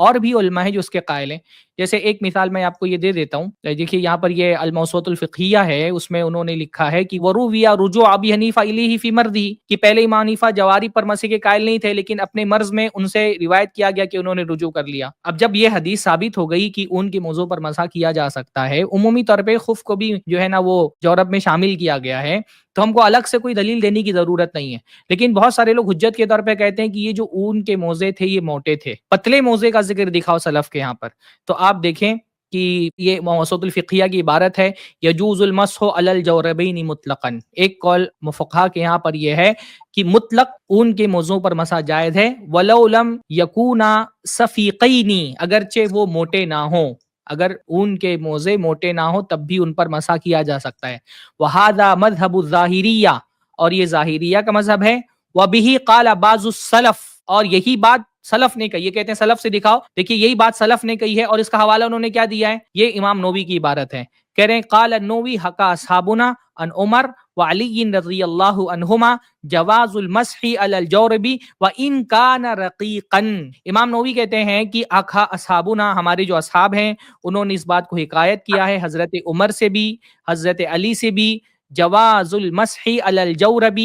اور بھی علماء ہیں جو اس کے قائل ہیں. جیسے ایک مثال میں آپ کو یہ دے دیتا ہوں. دیکھیے یہاں پر یہ الموسوعۃ الفقہیہ ہے، اس میں انہوں نے لکھا ہے کہ وروی رجوع ابی حنیفہ الیہ فی مرضی، کہ پہلے امام حنیفہ جواری پر مسح کے قائل نہیں تھے، لیکن اپنے مرض میں ان سے روایت کیا گیا کہ انہوں نے رجوع کر لیا. اب جب یہ حدیث ثابت ہو گئی کہ اون کے موضوع پر مسح کیا جا سکتا ہے، عمومی طور پہ خف کو بھی جو ہے نا وہ جورب میں شامل کیا گیا ہے، تو ہم کو الگ سے کوئی دلیل دینے کی ضرورت نہیں ہے. لیکن بہت سارے لوگ حجت کے طور پہ کہتے ہیں کہ یہ جو اون کے موزے تھے یہ موٹے تھے، پتلے موزے کا ذکر دکھاؤ سلف کے یہاں پر. تو آپ دیکھیں کہ یہ موسوعۃ الفقہیہ کی عبارت ہے، یجوز المسح علی الجوربین مطلقا. ایک قول مفقہا کے یہاں پر یہ ہے کہ مطلق اون کے موضوع پر مسح جائز ہے، ولو لم یکونا صفیقین، اگرچہ وہ موٹے نہ ہوں، اگر اون کے موزے موٹے نہ ہوں تب بھی ان پر مسح کیا جا سکتا ہے. وہذا مذہب الظاہریہ، اور یہ ظاہریہ کا مذہب ہے. وبہ قال بعض السلف، اور یہی بات سلف نے کہی. یہ کہتے ہیں سلف سے دکھاؤ، دیکھیے یہی بات سلف نے کہی ہے، اور اس کا حوالہ انہوں نے کیا دیا ہے، یہ امام نووی کی عبارت ہے. کہہ رہے ہیں قال النووی حکا اصحابنا عن عمر وعلی رضی اللہ عنہما جواز المسح علی الجورب وان کان رقیقا. امام نووی کہتے ہیں کہ حکا اصحابنا، ہمارے جو اصحاب ہیں انہوں نے اس بات کو حکایت کیا ہے حضرت عمر سے بھی، حضرت علی سے بھی، جواز المسح علی الجورب،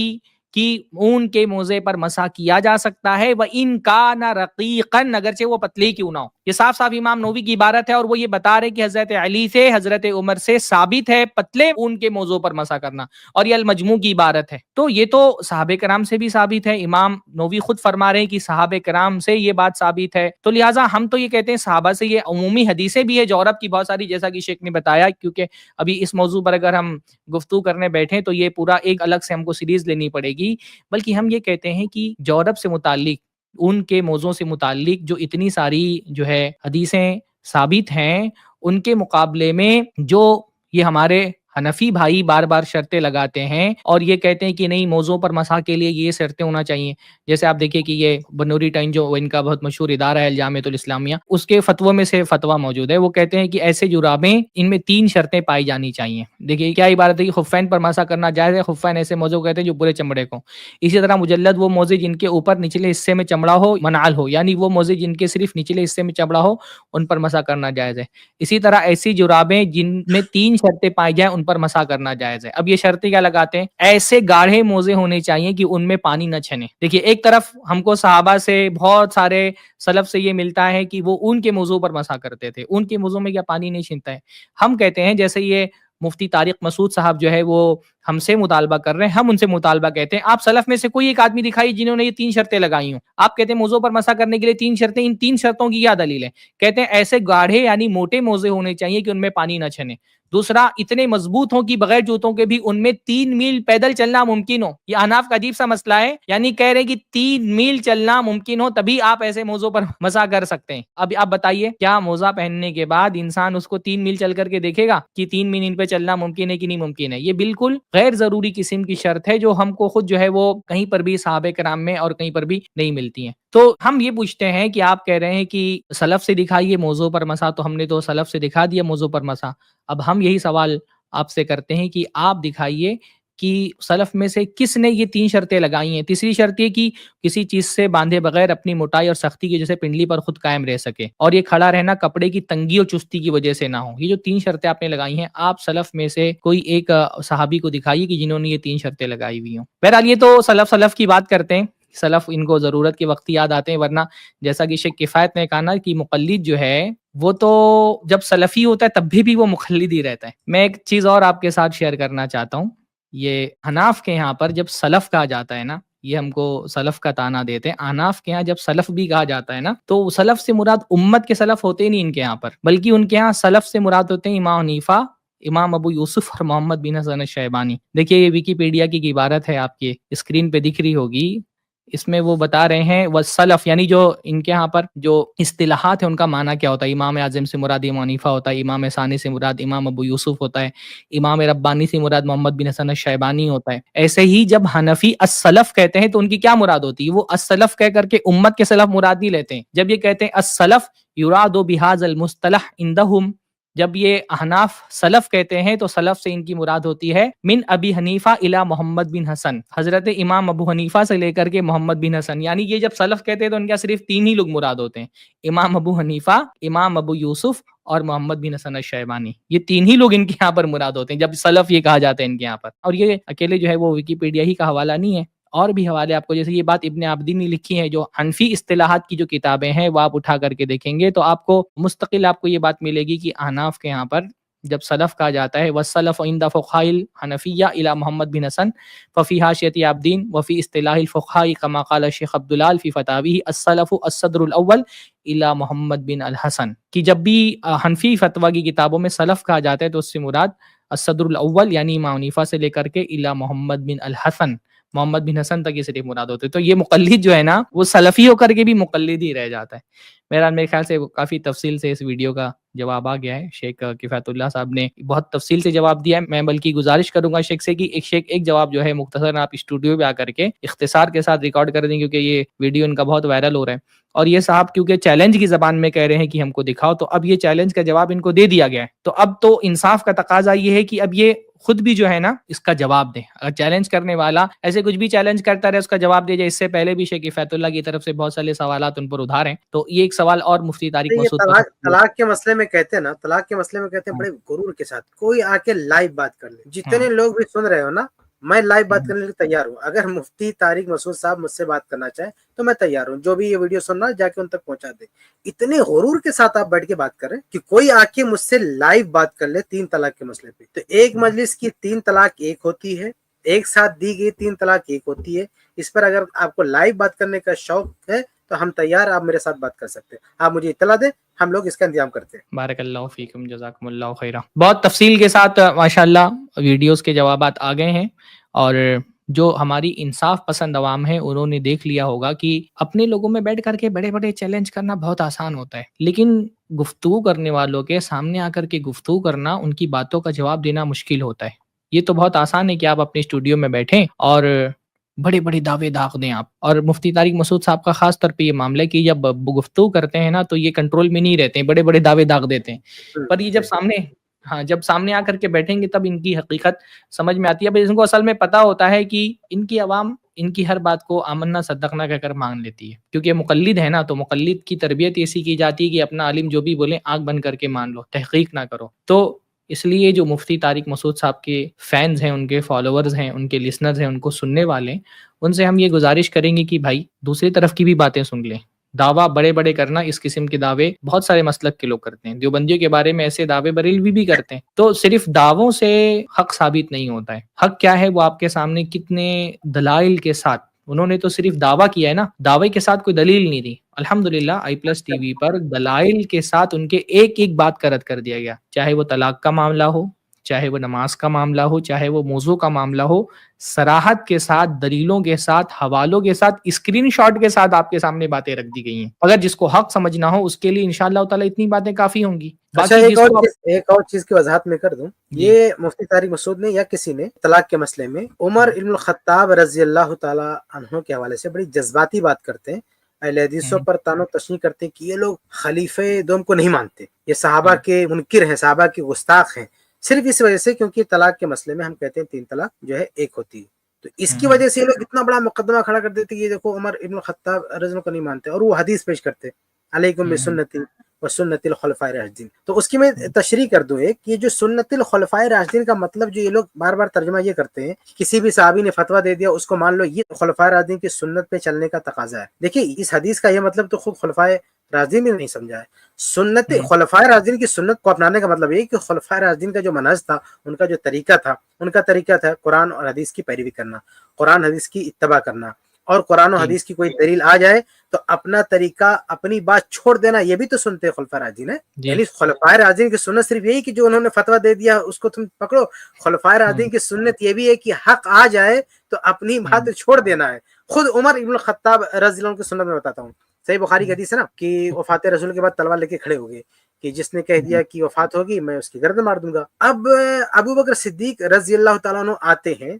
کہ اون کے موزے پر مسح کیا جا سکتا ہے، وَإِن كَانَ رَقِيقًا، اگرچہ وہ پتلے کیوں نہ ہو. یہ صاف صاف امام نووی کی عبارت ہے، اور وہ یہ بتا رہے کہ حضرت علی سے، حضرت عمر سے ثابت ہے پتلے اون کے موضوع پر مسح کرنا، اور یہ المجموع کی عبارت ہے. تو یہ تو صحابہ کرام سے بھی ثابت ہے، امام نووی خود فرما رہے ہیں کہ صحابہ کرام سے یہ بات ثابت ہے. تو لہٰذا ہم تو یہ کہتے ہیں صحابہ سے یہ عمومی حدیثیں بھی ہے جورب کی بہت ساری، جیسا کہ شیخ نے بتایا، کیونکہ ابھی اس موضوع پر اگر ہم گفتگو کرنے بیٹھیں تو یہ پورا ایک الگ سے ہم کو سیریز لینی پڑے گی. بلکہ ہم یہ کہتے ہیں کہ جورب سے متعلق، ان کے موضوع سے متعلق جو اتنی ساری جو ہے حدیثیں ثابت ہیں، ان کے مقابلے میں جو یہ ہمارے حنفی بھائی بار بار شرطیں لگاتے ہیں اور یہ کہتے ہیں کہ نہیں موضوع پر مسح کے لیے یہ شرطیں ہونا چاہیے. جیسے آپ دیکھیں کہ یہ بنوری ٹائم جو ان کا بہت مشہور ادارہ ہے الجامعۃ الاسلامیہ، اس کے فتووں میں سے فتویٰ موجود ہے. وہ کہتے ہیں کہ ایسے جرابیں ان میں 3 شرطیں پائی جانی چاہیے. دیکھیے کیا عبارت ہے کہ خفین پر مسح کرنا جائز ہے. خفین ایسے موضوع کہتے ہیں جو پورے چمڑے کو. اسی طرح مجلد وہ موزے جن کے اوپر نچلے حصے میں چمڑا ہو منعل ہو، یعنی وہ موزے جن کے صرف نچلے حصے میں چمڑا ہو ان پر مسح کرنا جائز ہے. اسی طرح ایسی جرابیں جن میں 3 شرطیں پائی جائیں ان پر مسح کرنا جائز ہے. اب یہ شرطیں کیا لگاتے ہیں، ایسے گاڑھے موزے ہونے چاہیے کہ ان میں پانی نہ چھنے. دیکھیے ایک طرف ہم کو صحابہ سے بہت سارے سلف سے یہ ملتا ہے کہ وہ اون کے موضوع پر مسح کرتے تھے، اون کے موضوع میں کیا پانی نہیں چھنتا ہے. ہم کہتے ہیں جیسے یہ مفتی طارق مسعود صاحب جو ہے وہ ہم سے مطالبہ کر رہے ہیں، ہم ان سے مطالبہ کہتے ہیں آپ سلف میں سے کوئی ایک آدمی دکھائیے جنہوں نے یہ 3 شرطیں لگائی ہوں. آپ کہتے ہیں موضوع پر مسح کرنے کے لیے 3 شرطیں، ان 3 شرطوں کی کیا دلیل ہے؟ کہتے ہیں ایسے گاڑھے یعنی موٹے موزے ہونے چاہیے کہ ان میں پانی نہ چھنے. دوسرا اتنے مضبوط ہوں کہ بغیر جوتوں کے بھی ان میں 3 میل پیدل چلنا ممکن ہو. یہ احناف کا عجیب سا مسئلہ ہے، یعنی کہہ رہے ہیں کہ 3 میل چلنا ممکن ہو تبھی آپ ایسے موضوع پر مسح کر سکتے ہیں. اب آپ بتائیے کیا موزہ پہننے کے بعد انسان اس کو 3 میل چل کر کے دیکھے گا کہ 3 میل ان پہ چلنا ممکن ہے کہ نہیں ممکن ہے؟ یہ بالکل غیر ضروری قسم کی شرط ہے جو ہم کو خود جو ہے وہ کہیں پر بھی صحابہ کرام میں اور کہیں پر بھی نہیں ملتی ہیں. تو ہم یہ پوچھتے ہیں کہ آپ کہہ رہے ہیں کہ سلف سے دکھائیے موضوع پر مسح، تو ہم نے تو سلف سے دکھا دیا موضوع پر مسح. اب ہم یہی سوال آپ سے کرتے ہیں کہ آپ دکھائیے کہ سلف میں سے کس نے یہ 3 شرطیں لگائی ہیں. تیسری شرط یہ کہ کسی چیز سے باندھے بغیر اپنی موٹائی اور سختی کی جیسے پنڈلی پر خود قائم رہ سکے، اور یہ کھڑا رہنا کپڑے کی تنگی اور چستی کی وجہ سے نہ ہو. یہ جو 3 شرطیں آپ نے لگائی ہیں، آپ سلف میں سے کوئی ایک صحابی کو دکھائیے کہ جنہوں نے یہ 3 شرطیں لگائی ہوئی ہوں. بہرحال یہ تو سلف کی بات کرتے ہیں، سلف ان کو ضرورت کے وقت یاد آتے ہیں، ورنہ جیسا کہ شیخ کفایت نے کہا نا کہ مقلد جو ہے وہ تو جب سلفی ہوتا ہے تب بھی وہ مقلد ہی رہتا ہے. میں ایک چیز اور آپ کے ساتھ شیئر کرنا چاہتا ہوں. یہ حناف کے یہاں پر جب سلف کہا جاتا ہے نا، یہ ہم کو سلف کا تانا دیتے ہیں. حناف کے یہاں جب سلف بھی کہا جاتا ہے نا تو سلف سے مراد امت کے سلف ہوتے ہی نہیں ان کے یہاں پر، بلکہ ان کے یہاں سلف سے مراد ہوتے ہیں امام حنیفہ، امام ابو یوسف اور محمد بن حسن الشیبانی. دیکھیے یہ ویکیپیڈیا کی عبارت ہے، آپ کی اسکرین پہ دکھ رہی ہوگی. اس میں وہ بتا رہے ہیں والسلف، یعنی جو ان کے ہاں پر جو اصطلاحات ہیں ان کا معنی کیا ہوتا ہے. امام اعظم سے مراد امام حنیفہ ہوتا ہے، امام ثانی سے مراد امام ابو یوسف ہوتا ہے، امام ربانی سے مراد محمد بن حسن الشیبانی ہوتا ہے. ایسے ہی جب حنفی السلف کہتے ہیں تو ان کی کیا مراد ہوتی ہے؟ وہ السلف کہہ کر کے امت کے سلف مراد نہیں لیتے ہیں. جب یہ کہتے ہیں السلف یراد بہذا المصطلح عندهم، جب یہ احناف سلف کہتے ہیں تو سلف سے ان کی مراد ہوتی ہے من ابی حنیفہ الی محمد بن حسن، حضرت امام ابو حنیفہ سے لے کر کے محمد بن حسن، یعنی یہ جب سلف کہتے ہیں تو ان کا صرف 3 ہی لوگ مراد ہوتے ہیں، امام ابو حنیفہ، امام ابو یوسف اور محمد بن حسن الشیبانی، یہ 3 ہی لوگ ان کے یہاں پر مراد ہوتے ہیں جب سلف یہ کہا جاتا ہے ان کے یہاں پر۔ اور یہ اکیلے جو ہے وہ ویکیپیڈیا ہی کا حوالہ نہیں ہے، اور بھی حوالے آپ کو، جیسے یہ بات ابن عابدین نے لکھی ہے، جو حنفی اصطلاحات کی جو کتابیں ہیں وہ آپ اٹھا کر کے دیکھیں گے تو آپ کو مستقل آپ کو یہ بات ملے گی کہ احناف کے یہاں پر جب سلف کہا جاتا ہے والسلف عند فقہاء الحنفیہ الی محمد بن حسن ففی حاشیۃ عابدین وفی اصطلاح الفقہاء کما قال الشیخ عبداللہ فی فتاویہ السلف الصدر الاول الی محمد بن الحسن، کہ جب بھی حنفی فتویٰ کی کتابوں میں سلف کہا جاتا ہے تو اس سے مراد الصدر الاول یعنی امام حنیفہ سے لے کر کے الی محمد بن الحسن، محمد بن حسن تک یہ صرف مراد ہوتے، تو یہ مقلد جو ہے نا وہ سلفی ہو کر کے بھی مقلد ہی رہ جاتا ہے۔ میرے خیال سے کافی تفصیل سے اس ویڈیو کا جواب آ گیا ہے، شیخ کفایت اللہ صاحب نے بہت تفصیل سے جواب دیا ہے، میں بلکہ گزارش کروں گا شیخ سے کہ ایک جواب جو ہے مختصر آپ اسٹوڈیو پہ آ کر کے اختصار کے ساتھ ریکارڈ کر دیں، کیونکہ یہ ویڈیو ان کا بہت وائرل ہو رہا ہے، اور یہ صاحب کیونکہ چیلنج کی زبان میں کہہ رہے ہیں کہ ہم کو دکھاؤ، تو اب یہ چیلنج کا جواب ان کو دے دیا گیا ہے، تو اب تو انصاف کا تقاضا یہ ہے کہ اب یہ خود بھی جو ہے نا اس کا جواب دیں۔ اگر چیلنج کرنے والا ایسے کچھ بھی چیلنج کرتا رہے اس کا جواب دے جائے، اس سے پہلے بھی شیخ کفایت اللہ کی طرف سے بہت سارے سوالات ان پر ادھار ہیں، تو یہ ایک سوال اور مفتی طارق یہ مسعود طلاق کے مسئلے میں کہتے ہیں نا، طلاق کے مسئلے میں کہتے ہیں بڑے غرور کے ساتھ کوئی آ کے لائیو بات کر لے، جتنے لوگ بھی سن رہے ہو نا، میں لائیو بات کرنے کے لیے تیار ہوں، اگر مفتی طارق مسعود صاحب مجھ سے بات کرنا چاہے تو میں تیار ہوں، جو بھی یہ ویڈیو سن رہا ہے جا کے ان تک پہنچا دے۔ اتنے غرور کے ساتھ آپ بیٹھ کے بات کر رہے ہیں کہ کوئی آ کے مجھ سے لائیو بات کر لے 3 طلاق کے مسئلے پہ، تو ایک مجلس کی 3 طلاق ایک ہوتی ہے، ایک ساتھ دی گئی 3 طلاق ایک ہوتی ہے، اس پر اگر آپ کو لائیو بات کرنے کا شوق ہے تو ہم تیار، آپ میرے ساتھ بات کر سکتے ہیں، آپ مجھے اطلاع دیں، ہم لوگ اس کا انتظام کرتے ہیں۔ بارک اللہ فیکم، جزاکم اللہ خیرہ۔ بہت تفصیل کے ساتھ ماشاءاللہ ویڈیوز کے جوابات آ گئے ہیں، اور جو ہماری انصاف پسند عوام ہے انہوں نے دیکھ لیا ہوگا کہ اپنے لوگوں میں بیٹھ کر کے بڑے بڑے چیلنج کرنا بہت آسان ہوتا ہے، لیکن گفتگو کرنے والوں کے سامنے آ کر کے گفتگو کرنا، ان کی باتوں کا جواب دینا مشکل ہوتا ہے۔ یہ تو بہت آسان ہے کہ آپ اپنے اسٹوڈیو میں بیٹھیں اور بڑے بڑے دعوے داغ دیں آپ، اور مفتی طارق مسعود صاحب کا خاص طور پہ یہ معاملہ ہے کہ جب گفتگو کرتے ہیں نا تو یہ کنٹرول میں نہیں رہتے ہیں، بڑے بڑے دعوے داغ دیتے ہیں، پر یہ جب سامنے آ کر کے بیٹھیں گے تب ان کی حقیقت سمجھ میں آتی ہے۔ ان کو اصل میں پتا ہوتا ہے کہ ان کی عوام ان کی ہر بات کو آمنا صدقنا کہہ کر مان لیتی ہے، کیونکہ مقلد ہے نا، تو مقلد کی تربیت ایسی کی جاتی ہے کہ اپنا عالم جو بھی بولے آنکھ بند کر کے مان لو، تحقیق نہ کرو۔ تو اس لیے جو مفتی طارق مسعود صاحب کے فینز ہیں، ان کے فالوورز ہیں، ان کے لسنرز ہیں، ان کو سننے والے ہیں، ان سے ہم یہ گزارش کریں گے کہ بھائی دوسری طرف کی بھی باتیں سن لیں۔ دعویٰ بڑے بڑے کرنا، اس قسم کے دعوے بہت سارے مسلک کے لوگ کرتے ہیں، دیوبندیوں کے بارے میں ایسے دعوے بریلوی بھی کرتے ہیں، تو صرف دعووں سے حق ثابت نہیں ہوتا ہے۔ حق کیا ہے وہ آپ کے سامنے کتنے دلائل کے ساتھ، انہوں نے تو صرف دعویٰ کیا ہے نا، دعوے کے ساتھ کوئی دلیل نہیں دی۔ الحمدللہ i+ ٹی وی پر دلائل کے ساتھ ان کے ایک ایک بات کا رد کر دیا گیا، چاہے وہ طلاق کا معاملہ ہو، چاہے وہ نماز کا معاملہ ہو، چاہے وہ موضوع کا معاملہ ہو، صراحت کے ساتھ، دلیلوں کے ساتھ، حوالوں کے ساتھ، اسکرین شاٹ کے ساتھ آپ کے سامنے باتیں رکھ دی گئی ہیں۔ اگر جس کو حق سمجھنا ہو اس کے لیے انشاءاللہ تعالی اتنی باتیں کافی ہوں گی۔ اچھا، ایک اور چیز کی وضاحت میں کر دوں، یہ مفتی طارق مسعود نے یا کسی نے طلاق کے مسئلے میں عمر ابن الخطاب رضی اللہ تعالی عنہ کے حوالے سے بڑی جذباتی بات کرتے ہیں، اہل حدیثوں پر تان و تشنیع کرتے ہیں کہ یہ لوگ خلیفہ دوم کو نہیں مانتے، یہ صحابہ کے منکر ہیں، صحابہ کے گستاخ ہیں، صرف اس وجہ سے کیونکہ طلاق کے مسئلے میں ہم کہتے ہیں 3 طلاق جو ہے ایک ہوتی ہے، تو اس کی وجہ سے یہ لوگ اتنا بڑا مقدمہ کھڑا کر دیتے کہ یہ دیکھو عمر ابن الخطاب رضی اللہ کو نہیں مانتے، اور وہ حدیث پیش کرتے علیکم بسنتی وسنت الخلفاء الراشدین۔ تو اس کی میں تشریح کر دوں ایک، یہ جو سنت الخلفاء الراشدین کا مطلب جو یہ لوگ بار بار ترجمہ یہ کرتے ہیں، کسی بھی صحابی نے فتویٰ دے دیا اس کو مان لو، یہ خلفاء راشدین کی سنت پہ چلنے کا تقاضا ہے۔ دیکھیے اس حدیث کا یہ مطلب تو خود خلفاء راشدین نے نہیں سمجھا ہے، سنت خلفاء راشدین کی سنت کو اپنانے کا مطلب یہ کہ خلفاء راشدین کا جو منہج تھا، ان کا جو طریقہ تھا، ان کا طریقہ تھا قرآن اور حدیث کی پیروی کرنا، قرآن حدیث کی اتباع کرنا، اور قرآن و حدیث کی کوئی دلیل آ جائے تو اپنا طریقہ، اپنی بات چھوڑ دینا، یہ بھی تو سنتے خلفاء راشدین ہے۔ یعنی خلفاء راشدین کی سنت صرف یہی کہ جو انہوں نے فتویٰ دے دیا اس کو تم پکڑو، خلفاء راشدین کی سنت یہ بھی ہے کہ حق آ جائے تو اپنی بات چھوڑ دینا ہے۔ خود عمر ابن الخطاب رضی اللہ عنہ کی سنت میں بتاتا ہوں، صحیح بخاری کی حدیث ہے نا کہ وفات رسول کے بعد تلوار لے کے کھڑے ہو گئے کہ جس نے کہہ دیا کہ وفات ہوگی میں اس کی گردن مار دوں گا۔ اب ابو بکر صدیق رضی اللہ تعالیٰ عنہ آتے ہیں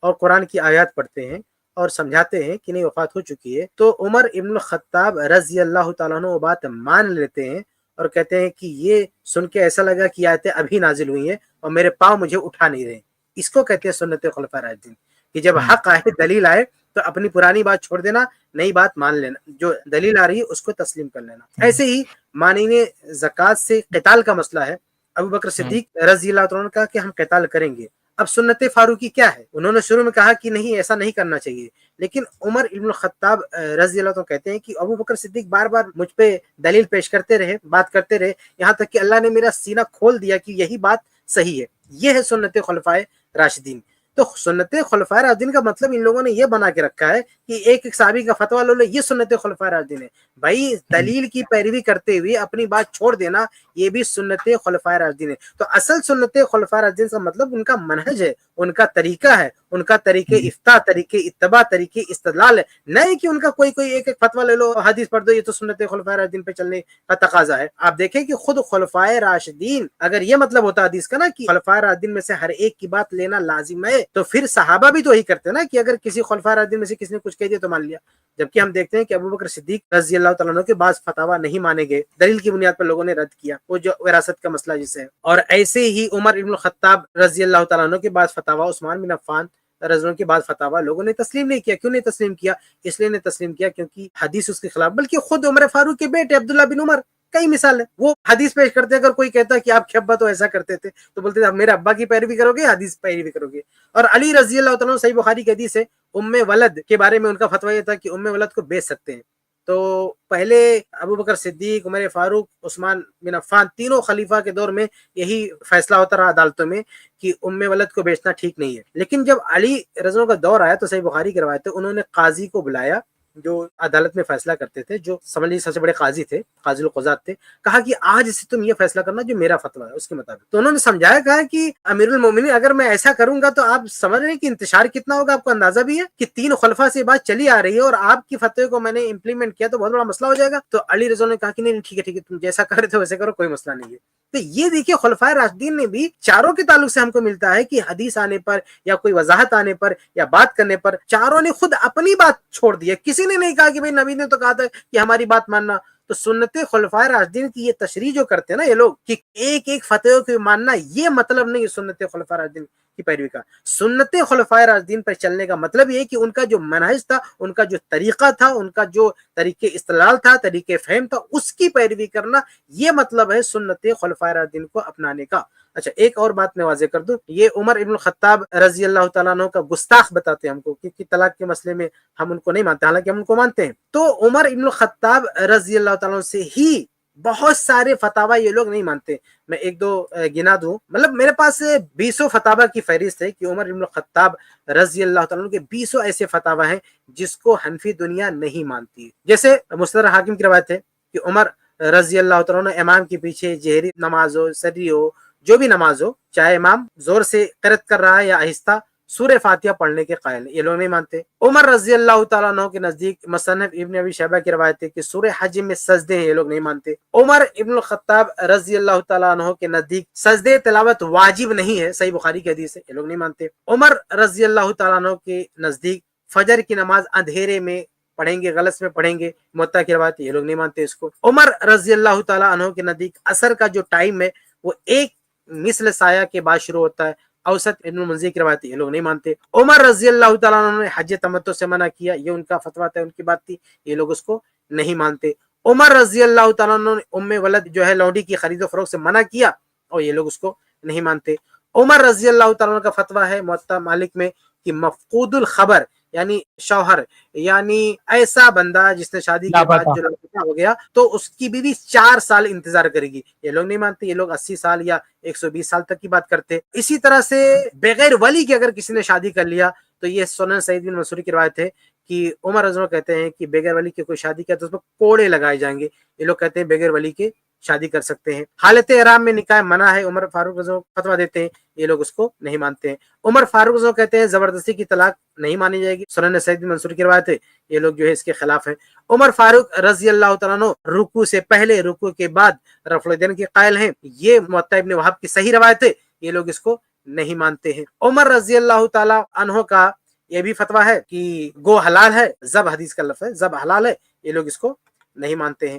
اور قرآن کی آیات پڑھتے ہیں اور سمجھاتے ہیں کہ نہیں وفات ہو چکی ہے، تو عمر ابن الخطاب رضی اللہ تعالیٰ عنہ وہ بات مان لیتے ہیں اور کہتے ہیں کہ یہ سن کے ایسا لگا کہ آیتیں ابھی نازل ہوئی ہیں اور میرے پاؤں مجھے اٹھا نہیں رہے. اس کو کہتے ہیں سنت خلفاء راشدین، کہ جب حق آئے، دلیل آئے، تو اپنی پرانی بات چھوڑ دینا، نئی بات مان لینا، جو دلیل آ رہی ہے اس کو تسلیم کر لینا. ایسے ہی مانعین زکوٰۃ سے قتال کا مسئلہ ہے. ابو بکر صدیق رضی اللہ عنہ نے کہا کہ ہم قتال کریں گے. اب سنت فاروقی کیا ہے؟ انہوں نے شروع میں کہا کہ نہیں، ایسا نہیں کرنا چاہیے، لیکن عمر ابن الخطاب رضی اللہ عنہ کہتے ہیں کہ ابو بکر صدیق بار بار مجھ پہ دلیل پیش کرتے رہے، بات کرتے رہے، یہاں تک کہ اللہ نے میرا سینہ کھول دیا کہ یہی بات صحیح ہے. یہ ہے سنت خلفائے راشدین. تو سنت خلفائے راشدین کا مطلب ان لوگوں نے یہ بنا کے رکھا ہے کہ ایک ایک صحابی کا فتویٰ لو، یہ سنت خلفائے راشدین ہے. بھائی دلیل کی پیروی کرتے ہوئے اپنی بات چھوڑ دینا، یہ بھی سنت خلفائے راشدین ہے. تو اصل سنت خلفائے راشدین کا مطلب ان کا منہج ہے، ان کا طریقہ ہے، ان کا طریقے افتاء، طریقے اتباع، طریقے استدلال ہے. نہیں کہ ان کا کوئی ایک ایک فتویٰ لے لو، حدیث پڑھ دو، یہ تو سنت خلفائے راشدین پہ چلنے کا تقاضا ہے. آپ دیکھیں کہ خود خلفائے راشدین، اگر یہ مطلب ہوتا حدیث کا نا کہ خلفائے راشدین میں سے ہر ایک کی بات لینا لازم ہے، تو پھر صحابہ بھی تو یہی کرتے نا کہ اگر کسی خلفائے راشدین میں سے کسی نے کچھ کہہ دیا تو مان لیا. جبکہ ہم دیکھتے ہیں کہ ابو بکر صدیق رضی اللہ تعالیٰ عنہ کے بعض فتاویٰ نہیں مانے گئے، دلیل کی بنیاد پر لوگوں نے رد کیا، وہ جو وراثت کا مسئلہ جسے ہے. اور ایسے ہی عمر ابن الخطاب رضی اللہ تعالیٰ عنہ کے بعض فتاویٰ، عثمان بن عفان رضی اللہ کے بعد فتاویٰ لوگوں نے تسلیم نہیں کیا. کیوں نہیں تسلیم کیا؟ اس لیے نہیں تسلیم کیا کیونکہ حدیث اس کے خلاف. بلکہ خود عمر فاروق کے بیٹے عبداللہ بن عمر کئی مثال ہے، وہ حدیث پیش کرتے ہیں. اگر کوئی کہتا ہے کہ آپ کے ابا تو ایسا کرتے تھے تو بولتے تھے آپ میرے ابا کی پیروی کرو گے، حدیث پیروی کرو گے. اور علی رضی اللہ تعالیٰ صحیح بخاری کی حدیث ہے، ام ولد کے بارے میں ان کا فتویٰ یہ تھا کہ ام ولد کو بیچ سکتے ہیں. تو پہلے ابو بکر صدیق، عمر فاروق، عثمان بن عفان، تینوں خلیفہ کے دور میں یہی فیصلہ ہوتا رہا عدالتوں میں کہ ام ولد کو بیچنا ٹھیک نہیں ہے. لیکن جب علی رضی اللہ کا دور آیا تو صحیح بخاری کی روایت ہے، انہوں نے قاضی کو بلایا جو عدالت میں فیصلہ کرتے تھے، جو سمجھ لیجیے سب سے بڑے قاضی تھے، قاضی القضات تھے. کہا کہ آج سے تم یہ فیصلہ کرنا جو میرا فتویٰ ہے اس کے مطابق. تو انہوں نے سمجھایا، کہا کہ امیر المومنین اگر میں ایسا کروں گا تو آپ سمجھ رہے ہیں کہ انتشار کتنا ہوگا. آپ کو اندازہ بھی ہے کہ 3 خلفاء سے بات چلی آ رہی ہے اور آپ کی فتوے کو میں نے امپلیمنٹ کیا تو بہت بڑا مسئلہ ہو جائے گا. تو علی رضا نے کہا کہ نہیں ٹھیک ہے تم جیسا کر رہے تھے ویسے کرو، کوئی مسئلہ نہیں ہے. تو یہ دیکھیے خلفائے راشدین نے بھی چاروں کے تعلق سے ہم کو ملتا ہے کہ حدیث آنے پر یا کوئی وضاحت آنے پر یا بات کرنے پر چاروں نے خود اپنی بات چھوڑ دی ہے. کسی نے نہیں کہا کہ بھئی نبی نے تو کہا تھا کہ ہماری بات ماننا. تو سنت خلفائے راشدین کی یہ تشریح جو کرتے ہیں نا یہ لوگ کہ ایک ایک فتوے کو ماننا، یہ مطلب نہیں سنت خلفائے راشدین کی پیروی کا. سنت خلفائے راشدین پر چلنے کا مطلب یہ کہ ان کا جو منہج تھا، ان کا جو طریقہ تھا، ان کا جو طریقے استدلال تھا، طریقے فہم تھا، اس کی پیروی کرنا، یہ مطلب ہے سنت خلفائے راشدین کو اپنانے کا. اچھا ایک اور بات میں واضح کر دوں، یہ عمر ابن الخطاب رضی اللہ تعالیٰ عنہ کا گستاخ بتاتے ہیں ہم کو، کیونکہ طلاق کے مسئلے میں ہم ان کو نہیں مانتے، حالانکہ ہم ان کو مانتے ہیں. تو عمر ابن الخطاب رضی اللہ تعالیٰ عنہ سے ہی بہت سارے فتاویٰ یہ لوگ نہیں مانتے. میں ایک دو گنا دوں، مطلب میرے پاس 20 فتاویٰ کی فہرست ہے کہ عمر ابن الخطاب رضی اللہ تعالیٰ عنہ کے 20 ایسے فتاویٰ ہیں جس کو حنفی دنیا نہیں مانتی. جیسے مستدرک حاکم کی روایت ہے کہ عمر رضی اللہ تعالیٰ عنہ امام کے پیچھے جہری نماز ہو، سری ہو، جو بھی نماز ہو، چاہے امام زور سے قرأت کر رہا ہے یا آہستہ، سورہ فاتحہ پڑھنے کے قائل ہیں. یہ لوگ نہیں مانتے. عمر رضی اللہ تعالیٰ عنہ کے نزدیک مصنف ابن ابی شیبہ کی روایت ہے کہ سورہ حج میں سجدے ہیں، یہ لوگ نہیں مانتے. عمر ابن الخطاب رضی اللہ تعالیٰ عنہ کے نزدیک سجدے تلاوت واجب نہیں ہے، صحیح بخاری کی حدیث ہے، یہ لوگ نہیں مانتے. عمر رضی اللہ تعالیٰ عنہ کے نزدیک فجر کی نماز اندھیرے میں پڑھیں گے، غلط میں پڑھیں گے، موطا کی روایت، یہ لوگ نہیں مانتے اس کو. عمر رضی اللہ تعالیٰ عنہ کے نزدیک عصر کا جو ٹائم ہے وہ ایک مثل سایہ کے بعد شروع ہوتا ہے، اوسط ابن منذر کی روایت، یہ لوگ نہیں مانتے. عمر رضی اللہ تعالیٰ عنہ نے حج تمتع سے منع کیا، یہ ان کا فتویٰ تھا، ان کی بات تھی، یہ لوگ اس کو نہیں مانتے. عمر رضی اللہ تعالیٰ عنہ نے ام ولد جو ہے لونڈی کی خرید و فروخت سے منع کیا اور یہ لوگ اس کو نہیں مانتے. عمر رضی اللہ تعالیٰ عنہ کا فتویٰ ہے موطا مالک میں کہ مفقود الخبر یعنی شوہر، یعنی ایسا بندہ جس نے شادی کے بعد جو لاپتہ ہو گیا تو اس کی بیوی 4 سال انتظار کرے گی، یہ لوگ نہیں مانتے. یہ لوگ 80 سال یا 120 سال تک کی بات کرتے. اسی طرح سے بغیر ولی کے اگر کسی نے شادی کر لیا تو یہ سنن سعید بن منصور کی روایت ہے کہ عمر رضی اللہ کہتے ہیں کہ بغیر ولی کے کوئی شادی کیا تو اس پر کوڑے لگائے جائیں گے. یہ لوگ کہتے ہیں بغیر ولی کے شادی کر سکتے ہیں. حالت احرام میں نکاح منع ہے، عمر فاروق رضی اللہ فتویٰ دیتے ہیں، یہ لوگ اس کو نہیں مانتے ہیں. عمر فاروق رضی اللہ کہتے ہیں زبردستی کی طلاق نہیں مانی جائے گی، سنن سعید بن منصور کی روایت ہے، یہ لوگ جو ہے اس کے خلاف ہیں. عمر فاروق رضی اللہ تعالیٰ عنہ رکوع سے پہلے رکوع کے بعد رفع الیدین کے قائل ہیں، یہ موطا ابن وہب کی صحیح روایت ہے، یہ لوگ اس کو نہیں مانتے ہیں. عمر رضی اللہ تعالیٰ عنہ کا یہ بھی فتویٰ ہے کہ گو حلال ہے، ذبح حدیث کا لفظ ہے، ذبح حلال ہے، یہ لوگ اس کو نہیں مانتے ہیں.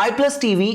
iPlus TV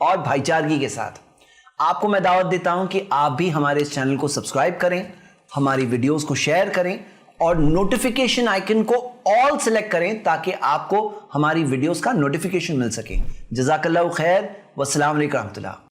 اور بھائی چارگی کے ساتھ. آپ کو میں دعوت دیتا ہوں کہ آپ بھی ہمارے اس چینل کو سبسکرائب کریں, ہماری ویڈیوز کو شیئر کریں اور نوٹیفیکیشن آئیکن کو آل سلیکٹ کریں تاکہ آپ کو ہماری ویڈیوز کا نوٹیفیکیشن مل سکے. جزاک اللہ خیر, والسلام علیکم ورحمۃ اللہ.